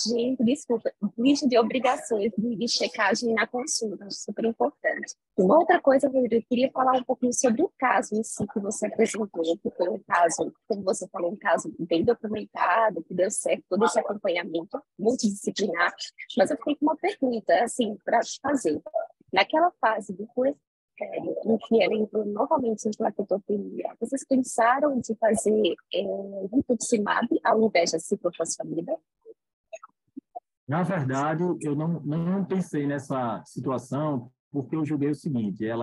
Gente, desculpa, lista de obrigações de checagem na consulta, super importante. Uma outra coisa, eu queria falar um pouquinho sobre o caso em si que você apresentou, que foi um caso, como você falou, um caso bem documentado, que deu certo, todo esse acompanhamento multidisciplinar, mas eu fiquei com uma pergunta, assim, para te fazer. Naquela fase do em que ela entrou novamente em plaquetopenia, vocês pensaram de fazer rituximab ao invés da ciclofosfamida? Na verdade, eu não pensei nessa situação, porque eu julguei o seguinte, eu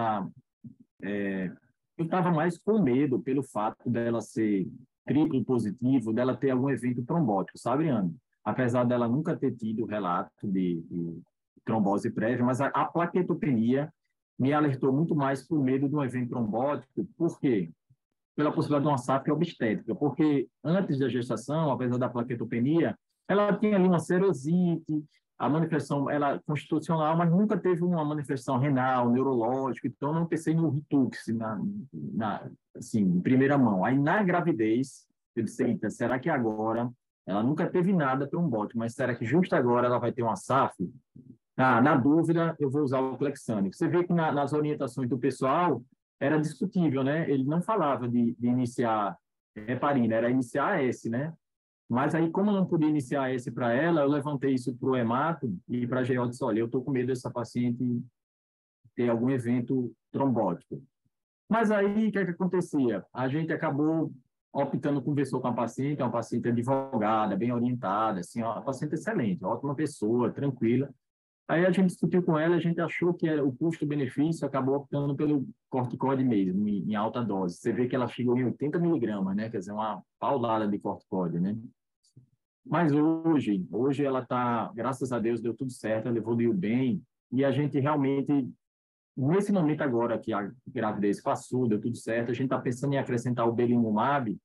estava mais com medo pelo fato dela ser triplo positivo, dela ter algum evento trombótico, sabe, Ana? Apesar dela nunca ter tido relato de trombose prévia, mas a plaquetopenia me alertou muito mais por medo de um evento trombótico. Por quê? Pela possibilidade de uma SAP obstétrica, porque antes da gestação, apesar da plaquetopenia, ela tinha ali uma serosite, a manifestação ela constitucional, mas nunca teve uma manifestação renal, neurológica, então não pensei no Ritux, assim, em primeira mão. Aí na gravidez, eu disse, eita, será que agora, ela nunca teve nada trombótico, mas será que justo agora ela vai ter uma SAF? Na dúvida, eu vou usar o Clexane. Você vê que nas orientações do pessoal era discutível, né? Ele não falava de iniciar heparina, era iniciar AS, né? Mas aí, como eu não podia iniciar AS para ela, eu levantei isso para o hemato e para a GO disse, olha, eu estou com medo dessa paciente ter algum evento trombótico. Mas aí, o que é que acontecia? A gente acabou optando, conversou com a paciente, é uma paciente advogada, bem orientada, assim, uma paciente excelente, ótima pessoa, tranquila. Aí a gente discutiu com ela, a gente achou que o custo-benefício acabou optando pelo corticoide mesmo, em alta dose. Você vê que ela chegou em 80 miligramas, né? Quer dizer, uma paulada de corticoide, né? Mas hoje ela está, graças a Deus, deu tudo certo, ela evoluiu bem, e a gente realmente, nesse momento agora que a gravidez passou, deu tudo certo, a gente está pensando em acrescentar o belimumab.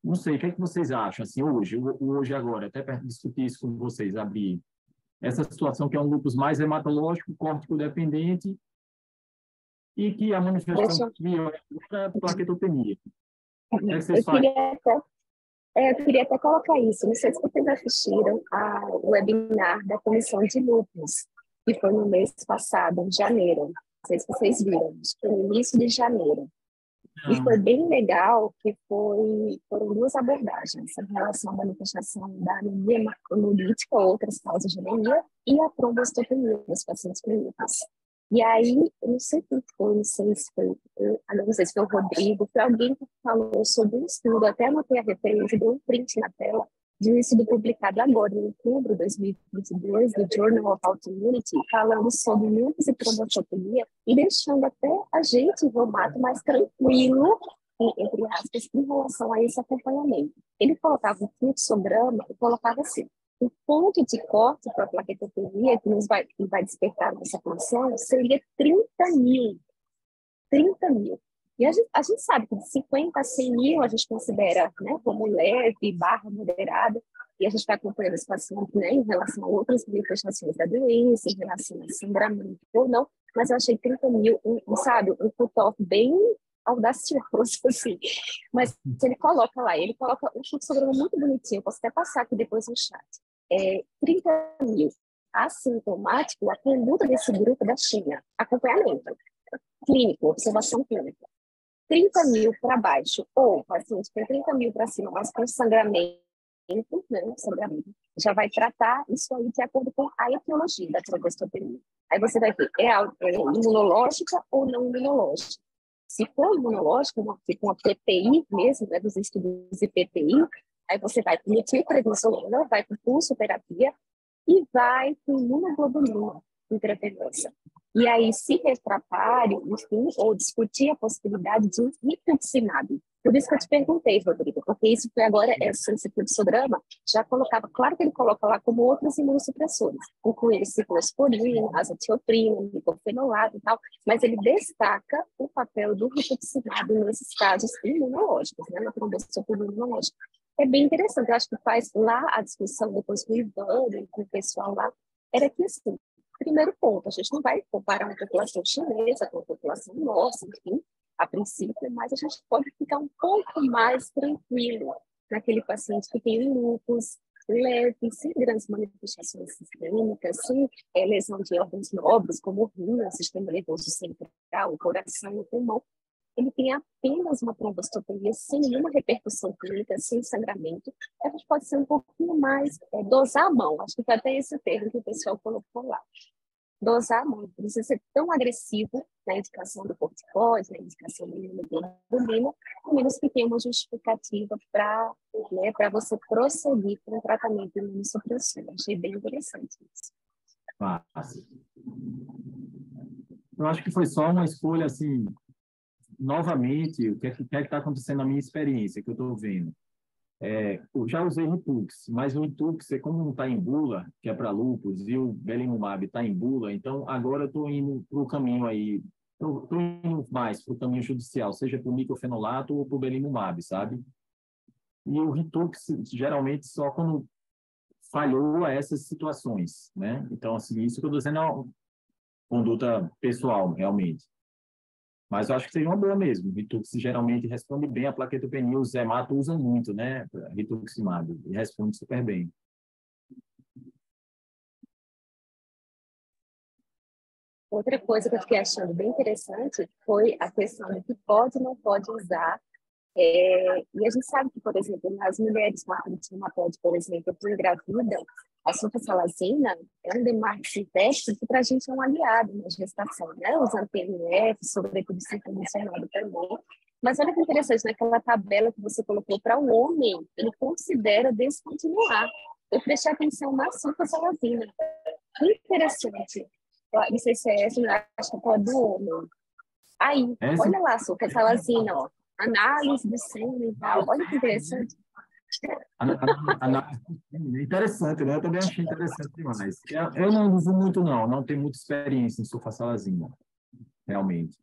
Não sei, o que é que vocês acham, assim, hoje agora, até para discutir isso com vocês, abrir essa situação que é um lúpus mais hematológico, córtico dependente, e que a manifestação Deixa, pior é a plaquetopenia. O que é que vocês eu fazem? queria até colocar isso. Não sei se vocês assistiram ao webinar da Comissão de Lúpus, que foi no mês passado, em janeiro. Não sei se vocês viram, acho que foi no início de janeiro. E foi Não. bem legal que foram duas abordagens em relação à manifestação da anemia hemolítica, outras causas de anemia, e a trombocitopenia dos pacientes com lúpus. E aí, eu não sei quem foi, não sei se foi o Rodrigo, foi alguém que falou sobre um estudo, até anotei a referência, deu um print na tela, de um estudo publicado agora, em outubro de 2022, do Journal of Autoimmunity, falando sobre lúpus e trombocitopenia e deixando até a gente, o reumato, mais tranquilo, entre aspas, em relação a esse acompanhamento. Ele colocava um fluxograma e colocava assim, o ponto de corte para a plaquetopenia que vai despertar nessa função seria 30.000. 30.000. E a gente sabe que de 50 a 100 mil a gente considera, né, como leve, barra moderada, e a gente está acompanhando esse paciente, né, em relação a outras manifestações da doença, em relação a sangramento ou não, mas eu achei 30.000, sabe, um cutoff bem audacioso, assim. Mas ele coloca um fluxograma muito bonitinho, eu posso até passar aqui depois no chat. 30.000. Assintomático, a conduta desse grupo da China, acompanhamento clínico, observação clínica. 30.000 para baixo, ou paciente com 30.000 para cima, mas com sangramento, né, sangramento, já vai tratar isso aí de acordo com a etiologia da trombocitopenia. Aí você vai ver, é imunológica ou não imunológica. Se for imunológica, uma PPI mesmo, né, dos estudos de PPI, aí você vai com metilprednisolona, vai com pulsoterapia e vai com imunoglobulina intravenosa. E aí, se refratário, enfim, ou discutir a possibilidade de um rituximab. Por isso que eu te perguntei, Rodrigo, porque isso foi agora, esse fluxograma já colocava, claro que ele coloca lá como outros imunossupressores, incluindo ciclosporina, azatioprina, micofenolato e tal, mas ele destaca o papel do rituximab nesses casos imunológicos, né, na trombocitopenia imunológica. É bem interessante, eu acho que faz lá a discussão depois com o Ivan e com o pessoal lá, era que assim, primeiro ponto, a gente não vai comparar uma população chinesa com a população nossa, enfim, a princípio, mas a gente pode ficar um pouco mais tranquilo naquele paciente que tem um lúpus leve, sem grandes manifestações sistêmicas, sem lesão de órgãos nobres, como o rim, o sistema nervoso central, o coração, o pulmão. Ele tem apenas uma trombocitopenia sem nenhuma repercussão clínica, sem sangramento. A gente pode ser um pouquinho mais, dosar a mão, acho que foi até esse termo que o pessoal colocou lá. Dosar a mão, não precisa ser tão agressivo na indicação do corticoide, na indicação da imunoglobulina, a menos que tenha uma justificativa para, né, você prosseguir com o tratamento imunossupressor. Achei bem interessante isso. Fácil. Eu acho que foi só uma escolha, assim, novamente, o que é que está acontecendo na minha experiência, que eu estou vendo. Eu já usei Ritux, mas o Ritux, como não está em bula, que é para lúpus, e o belimumab está em bula, então agora eu estou indo para o caminho aí, estou indo mais para o caminho judicial, seja para o micofenolato ou para o belimumab, sabe? E o Ritux, geralmente, só quando falhou a essas situações, né? Então, assim, isso que eu estou dizendo é uma conduta pessoal, realmente. Mas eu acho que seria uma boa mesmo. Ritux geralmente responde bem a plaquetopenia. Os hemato usam muito, né? Rituximab. E responde super bem. Outra coisa que eu fiquei achando bem interessante foi a questão de que pode ou não pode usar. E a gente sabe que, por exemplo, nas mulheres com artrite reumatoide, por exemplo, que engravidam, a sulfasalazina é um demarque sintético que para a gente é um aliado na gestação, né? Usando PNF, sobretudo condicionado também. Mas olha que interessante, naquela tabela que você colocou para o homem, ele considera descontinuar. Eu prestei atenção na sulfasalazina. Interessante. Não sei se é essa, mas acho que pode do homem. Aí, Essa olha lá, Sô, que fala assim, ó, análise do sêmen e tal. Olha que interessante. análise interessante, né? Eu também achei interessante demais. Eu não uso muito, não. Não tenho muita experiência em sulfasalazina, realmente.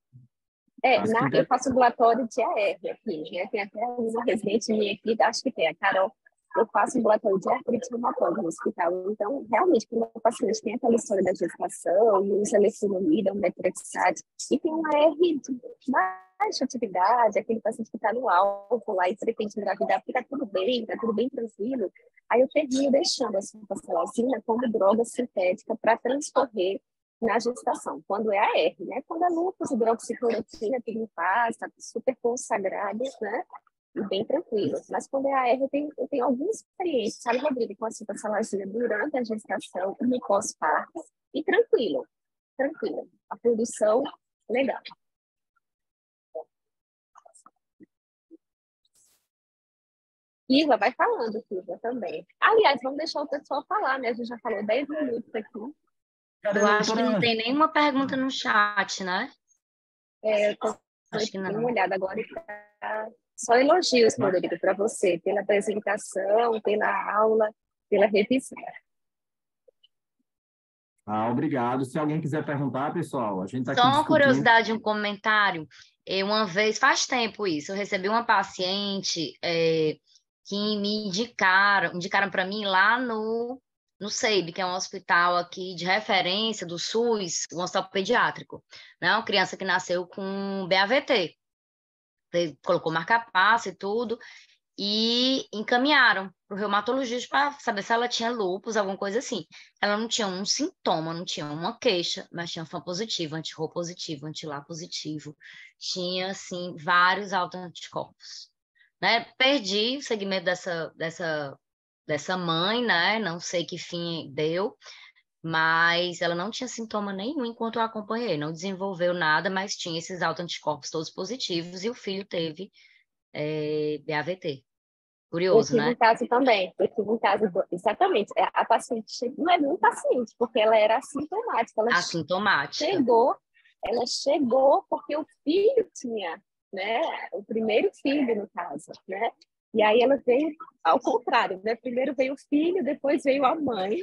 Mas que Eu interessante. faço ambulatório de AR aqui, né? Tem até uma residente minha aqui, acho que tem, a Carol. Eu faço ambulatório de artrite reumatoide no hospital. Então, realmente, quando o paciente tem aquela história da gestação, usa lefunamida, methotrexate, e tem um AR de baixa atividade, aquele paciente que está no alvo lá e pretende engravidar, porque está tudo bem tranquilo, aí eu termino deixando a sulfasalazina como droga sintética para transcorrer na gestação, quando é AR, né? Quando é lúpus, hidroxicloroquina, tudo em paz, está super consagrado, né? E bem tranquilo. Mas quando é AR, eu tenho alguma experiência, sabe, Rodrigo, com a sulfasalazina durante a gestação e no pós-parto, e tranquilo, tranquilo. A produção, legal. Iva, vai falando, Iva, também. Aliás, vamos deixar o pessoal falar, né? A gente já falou 10 minutos aqui. Cadê Eu a acho que não doutora tem nenhuma pergunta no chat, né? Eu tô Acho que dando uma não. olhada agora e tá só elogios, Ângela? Rodrigo, para você, pela apresentação, pela aula, pela revisão. Obrigado. Se alguém quiser perguntar, pessoal, a gente está Só aqui uma discutindo. curiosidade, um comentário. Uma vez, faz tempo isso, eu recebi uma paciente que me indicaram para mim lá no SEIB, que é um hospital aqui de referência do SUS, um hospital pediátrico, né? Uma criança que nasceu com BAVT, colocou marca-passo e tudo, e encaminharam para o reumatologista para saber se ela tinha lúpus, alguma coisa assim. Ela não tinha um sintoma, não tinha uma queixa, mas tinha FAM positivo, anti-Rho positivo, anti-LA positivo. Tinha, assim, vários autoanticorpos. Né? Perdi o segmento dessa mãe, né? Não sei que fim deu, mas ela não tinha sintoma nenhum enquanto eu a acompanhei. Não desenvolveu nada, mas tinha esses autoanticorpos todos positivos e o filho teve BAVT. Eu Curioso, tive né? um caso também, exatamente, a paciente, não é nem paciente, porque ela era assintomática, Assintomática. chegou, ela chegou porque o filho tinha, né, o primeiro filho no caso, né, e aí ela veio ao contrário, né, primeiro veio o filho, depois veio a mãe,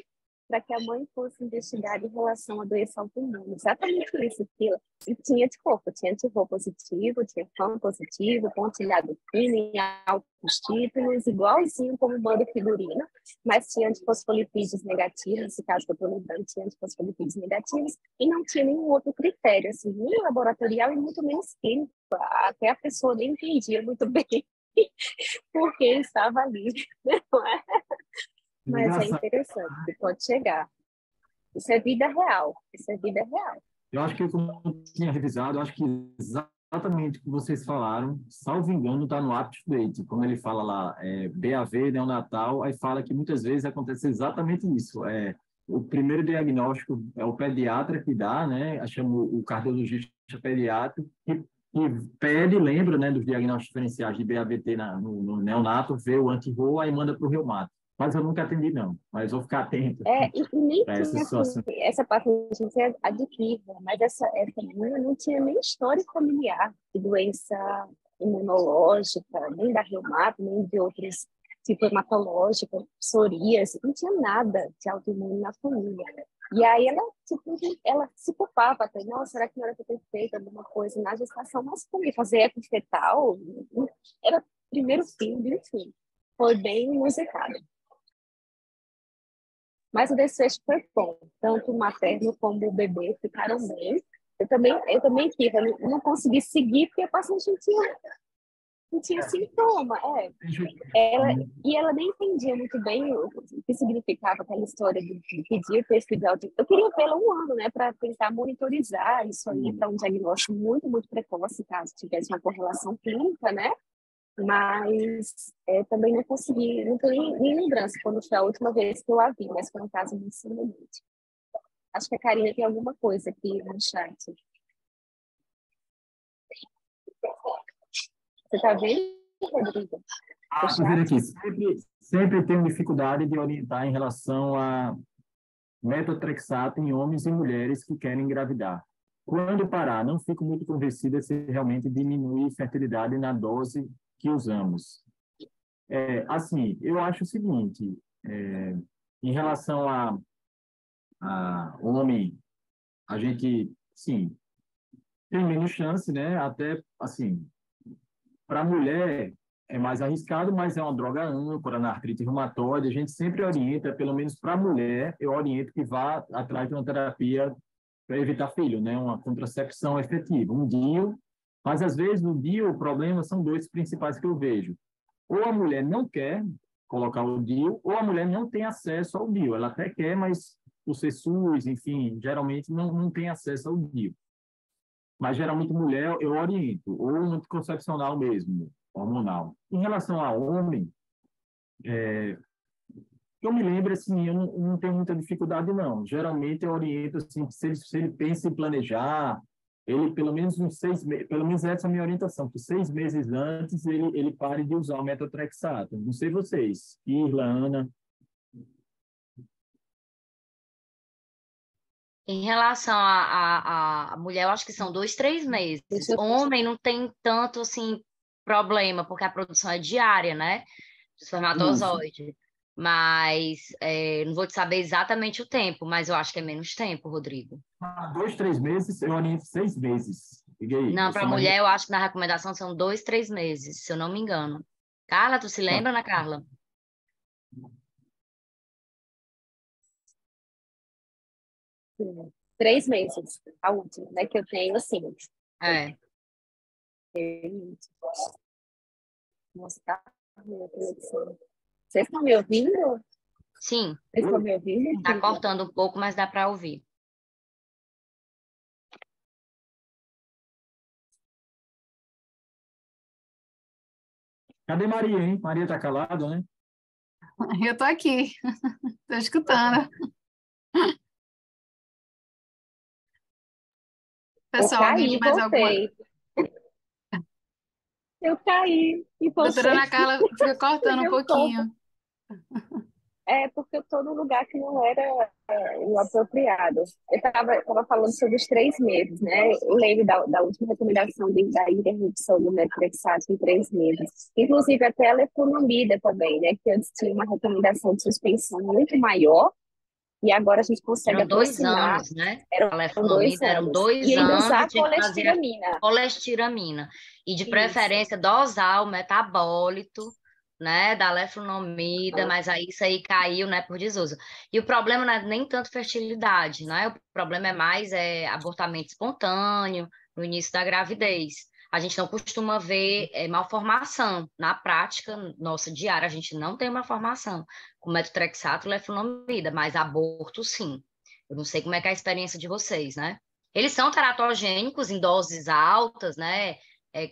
para que a mãe fosse investigada em relação à doença autoimune. Exatamente isso, Fila. E tinha anticorpo, tinha anti-Rho positivo, tinha FAM positivo, pontilhado fino em altos títulos, igualzinho como manda figurino, mas tinha antifosfolipídios negativos, nesse caso que eu estou lembrando, tinha antifosfolipídios negativos, e não tinha nenhum outro critério, assim, nem laboratorial e muito menos clínico. Até a pessoa nem entendia muito bem por que estava ali, não é? Mas é Engraçado. interessante, que pode chegar. Isso é vida real. Isso é vida real. Eu acho que, como eu tinha revisado, eu acho que exatamente o que vocês falaram, salvo engano, está no UpToDate, quando ele fala lá, BAV, neonatal, aí fala que muitas vezes acontece exatamente isso. O primeiro diagnóstico é o pediatra que dá, né? Chama o cardiologista pediátrico, que pede, lembra, né, dos diagnósticos diferenciais de BAVT no neonato, vê o anti-Rho, aí manda para o reumato. Mas eu nunca atendi, não. Mas vou ficar atento E nem para essa tinha, assim, situação. essa paciente é adquirida, mas essa menina não tinha nem história familiar de doença imunológica, nem da reumato, nem de outros tipo hematológica, psoríase, não tinha nada de autoimune na família. E aí ela, tipo, ela se culpava até, nossa, será que não era para ter feito alguma coisa na gestação? Mas como fazer eco fetal? Era o primeiro filho, enfim. Foi bem inusitado. Mas o desfecho foi bom. Tanto o materno como o bebê ficaram bem. Eu também tive, eu não consegui seguir porque a paciente não tinha sintoma. E ela nem entendia muito bem o que significava aquela história de pedir o perfil de autismo. Eu queria vê-la um ano, né, para tentar monitorizar isso aí, para um diagnóstico muito, muito precoce, caso tivesse uma correlação clínica, né? Mas também não consegui, não tenho nem lembrança quando foi a última vez que eu a vi, mas foi um caso muito semelhante. Acho que a Karina tem alguma coisa aqui no chat. Você está vendo, Rodrigo? O Estou vendo chat? aqui. Sempre tenho dificuldade de orientar em relação a metotrexato em homens e mulheres que querem engravidar. Quando parar, não fico muito convencida se realmente diminui a fertilidade na dose que usamos. Assim, eu acho o seguinte, em relação a homem, a gente, sim, tem menos chance, né? Até, assim, para a mulher é mais arriscado, mas é uma droga âncora na artrite reumatoide. A gente sempre orienta, pelo menos para a mulher, eu oriento que vá atrás de uma terapia para evitar filho, né? Uma contracepção efetiva, um DIU. Mas, às vezes, no DIU, o problema são dois principais que eu vejo. Ou a mulher não quer colocar o DIU, ou a mulher não tem acesso ao DIU. Ela até quer, mas o SUS, enfim, geralmente não tem acesso ao DIU. Mas geralmente mulher eu oriento, ou um anticoncepcional mesmo, hormonal. Em relação a homem, eu me lembro assim, eu não tenho muita dificuldade não. Geralmente eu oriento assim, se ele pensa em planejar, ele pelo menos uns 6 meses, pelo menos essa é a minha orientação, que 6 meses antes ele pare de usar o metotrexato. Não sei vocês, Irla, Ana. Em relação à mulher, eu acho que são 2, 3 meses. Homem não tem tanto, assim, problema, porque a produção é diária, né? Do espermatozoide. Mas não vou te saber exatamente o tempo, mas eu acho que é menos tempo, Rodrigo. 2, 3 meses, eu oriento 6 meses. Liguei. Não, para mulher, eu acho que na recomendação são 2, 3 meses, se eu não me engano. Carla, tu se lembra, Ana Carla? Sim. 3 meses, a última, né, que eu tenho, assim. É. Nossa, tá. Vocês estão me ouvindo? Sim, Vocês estão me ouvindo? tá cortando um pouco, mas dá para ouvir. Cadê Maria, hein? Maria tá calada, né? Eu tô aqui, tô escutando. Pessoal, alguém tem mais alguma? Eu caí e voltei. Doutora Ana Carla fica cortando um pouquinho. Porque eu estou num lugar que não era o apropriado. Eu estava falando sobre os 3 meses, né? Eu lembro da última recomendação da interrupção do metotrexato em 3 meses. Inclusive até a lefunomida também, né? Que antes tinha uma recomendação de suspensão muito maior, e agora a gente consegue Eram 2 aproximar. anos, né? Eram A lefunomida eram 2 E ainda anos, usar tinha que fazer colestiramina. colestiramina. E de Isso. preferência dosar o metabólito, né, da leflunomida, mas aí isso aí caiu, né, por desuso. E o problema não é nem tanto fertilidade, né? O problema é mais abortamento espontâneo no início da gravidez. A gente não costuma ver malformação. Na prática nossa diária, a gente não tem malformação com metotrexato e leflunomida, mas aborto sim. Eu não sei como é que é a experiência de vocês, né? Eles são teratogênicos em doses altas, né?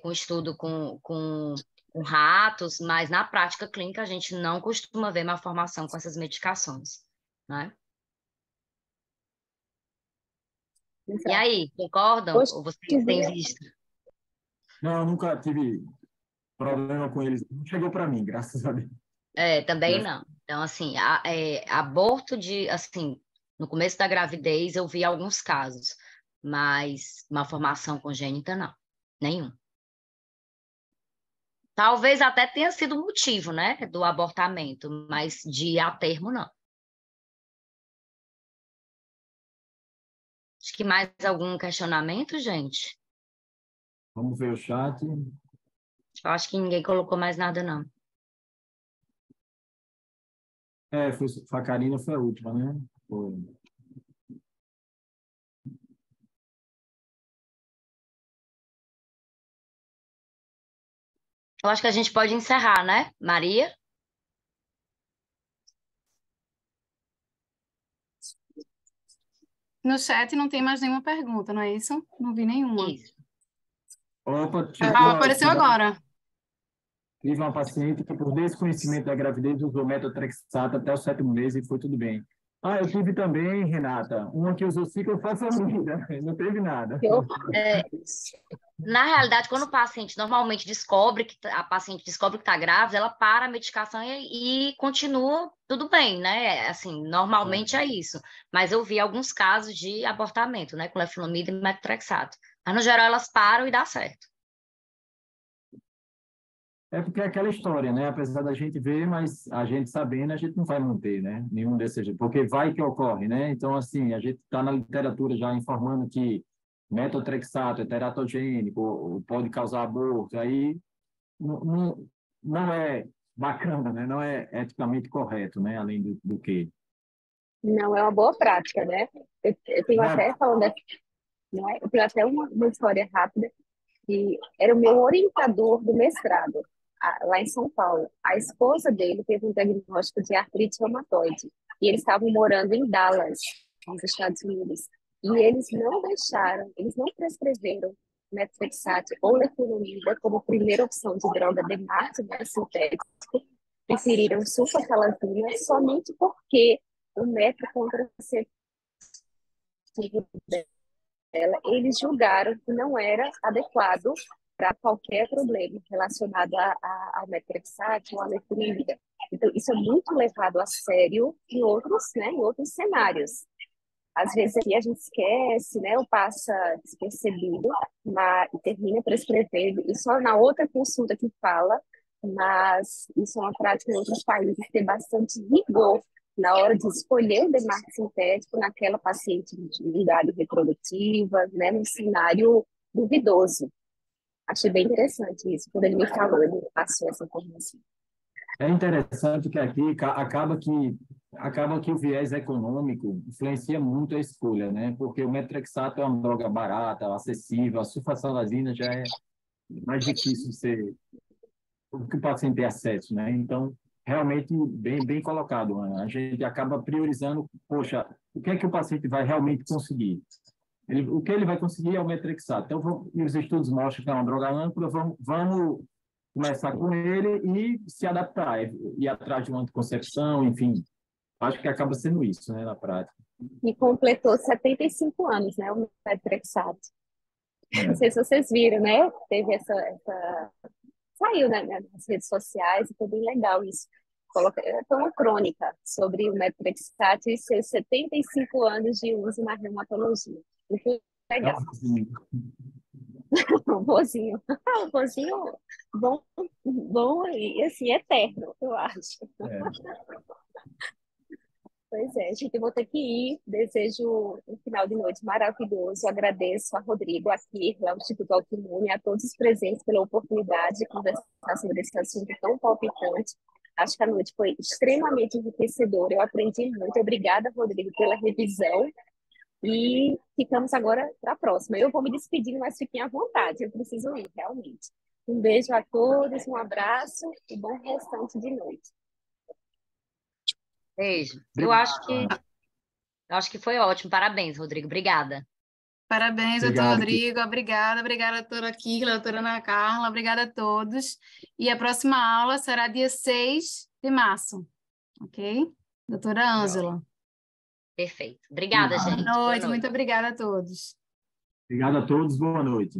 Com estudo com ratos, mas na prática clínica a gente não costuma ver malformação com essas medicações, né? Exato. E aí, concordam? Hoje Ou vocês em têm dia, visto? Não, eu nunca tive problema com eles. Não chegou para mim, graças a Deus. Também não. Então, assim, aborto assim, no começo da gravidez eu vi alguns casos, mas malformação congênita não, nenhum. Talvez até tenha sido o motivo, né, do abortamento, mas de ir a termo, não. Acho que mais algum questionamento, gente? Vamos ver o chat. Eu acho que ninguém colocou mais nada, não. A Karina foi a última, né? Foi. Eu acho que a gente pode encerrar, né, Maria? No chat não tem mais nenhuma pergunta, não é isso? Não vi nenhuma. Isso. Opa, Apareceu agora. Tive uma paciente que, por desconhecimento da gravidez, usou metotrexato até os 7 meses e foi tudo bem. Eu tive também, Renata, uma que usou ciclofosfamida, não teve nada. Na realidade, quando o paciente normalmente descobre que a paciente descobre que está grávida, ela para a medicação e continua tudo bem, né? Assim, normalmente é isso. Mas eu vi alguns casos de abortamento, né? Com leflunomida e metotrexato. Mas, no geral, elas param e dá certo. É porque é aquela história, né? Apesar da gente ver, mas a gente sabendo, a gente não vai manter, né? Nenhum desses, porque vai que ocorre, né? Então, assim, a gente está na literatura já informando que metotrexato é teratogênico, ou pode causar aborto, aí não é bacana, né? Não é eticamente correto, né? Além do que. Não é uma boa prática, né? Eu tenho Né? até falando aqui, não é? Eu tenho até uma história rápida que era o meu orientador do mestrado, lá em São Paulo. A esposa dele teve um diagnóstico de artrite reumatoide e eles estavam morando em Dallas, nos Estados Unidos. E eles não deixaram, eles não prescreveram methotrexate ou leflunomida como primeira opção de droga de marketing, né, sintético. Preferiram sulfasalazina somente porque o método contraceptivo dela, eles julgaram que não era adequado para qualquer problema relacionado ao metotrexate ou à leflunomida. Então, isso é muito levado a sério em outros cenários. Às vezes aqui a gente esquece, né, ou passa despercebido, e termina prescrevendo, e só na outra consulta que fala, mas isso é uma prática em outros países, ter bastante rigor na hora de escolher o demarque sintético naquela paciente de idade reprodutiva, né, num cenário duvidoso. Achei bem interessante isso, quando ele me falou, ele passou essa informação. É interessante que aqui acaba que o viés econômico influencia muito a escolha, né? Porque o metrexato é uma droga barata, acessível, a sulfasalazina já é mais difícil de ser o que o paciente ter acesso, né? Então, realmente bem colocado, né? A gente acaba priorizando, poxa, o que é que o paciente vai realmente conseguir? O que ele vai conseguir é o metrexato. Então, e os estudos mostram que é uma droga ampla, vamos começar com ele e se adaptar, ir atrás de uma anticoncepção, enfim. Acho que acaba sendo isso, né, na prática. E completou 75 anos, né, o metotrexato. Não É. sei se vocês viram, né? Teve saiu, né, nas redes sociais e foi bem legal isso. Foi uma crônica sobre o metotrexato e seus 75 anos de uso na reumatologia. Muito É legal. assim, Um vozinho. Um vozinho bom, bom e assim, eterno, eu acho. é. Pois é, gente, eu vou ter que ir. Desejo um final de noite maravilhoso. Agradeço a Rodrigo aqui, lá no Instituto Autoimune, a todos os presentes pela oportunidade de conversar sobre esse assunto tão palpitante. Acho que a noite foi extremamente enriquecedora. Eu aprendi muito. Obrigada, Rodrigo, pela revisão. E ficamos agora para a próxima. Eu vou me despedindo, mas fiquem à vontade. Eu preciso ir, realmente. Um beijo a todos, um abraço e bom restante de noite. Beijo. Obrigado, Eu acho que foi ótimo. Parabéns, Rodrigo. Obrigada. Parabéns, doutor obrigado, Rodrigo. Obrigada, doutora Kila, doutora Ana Carla. Obrigada a todos. E a próxima aula será dia 6 de março, ok? Doutora Ângela. Perfeito. Obrigada, Boa gente. Boa noite, noite. muito obrigada a todos. obrigado a todos, boa noite.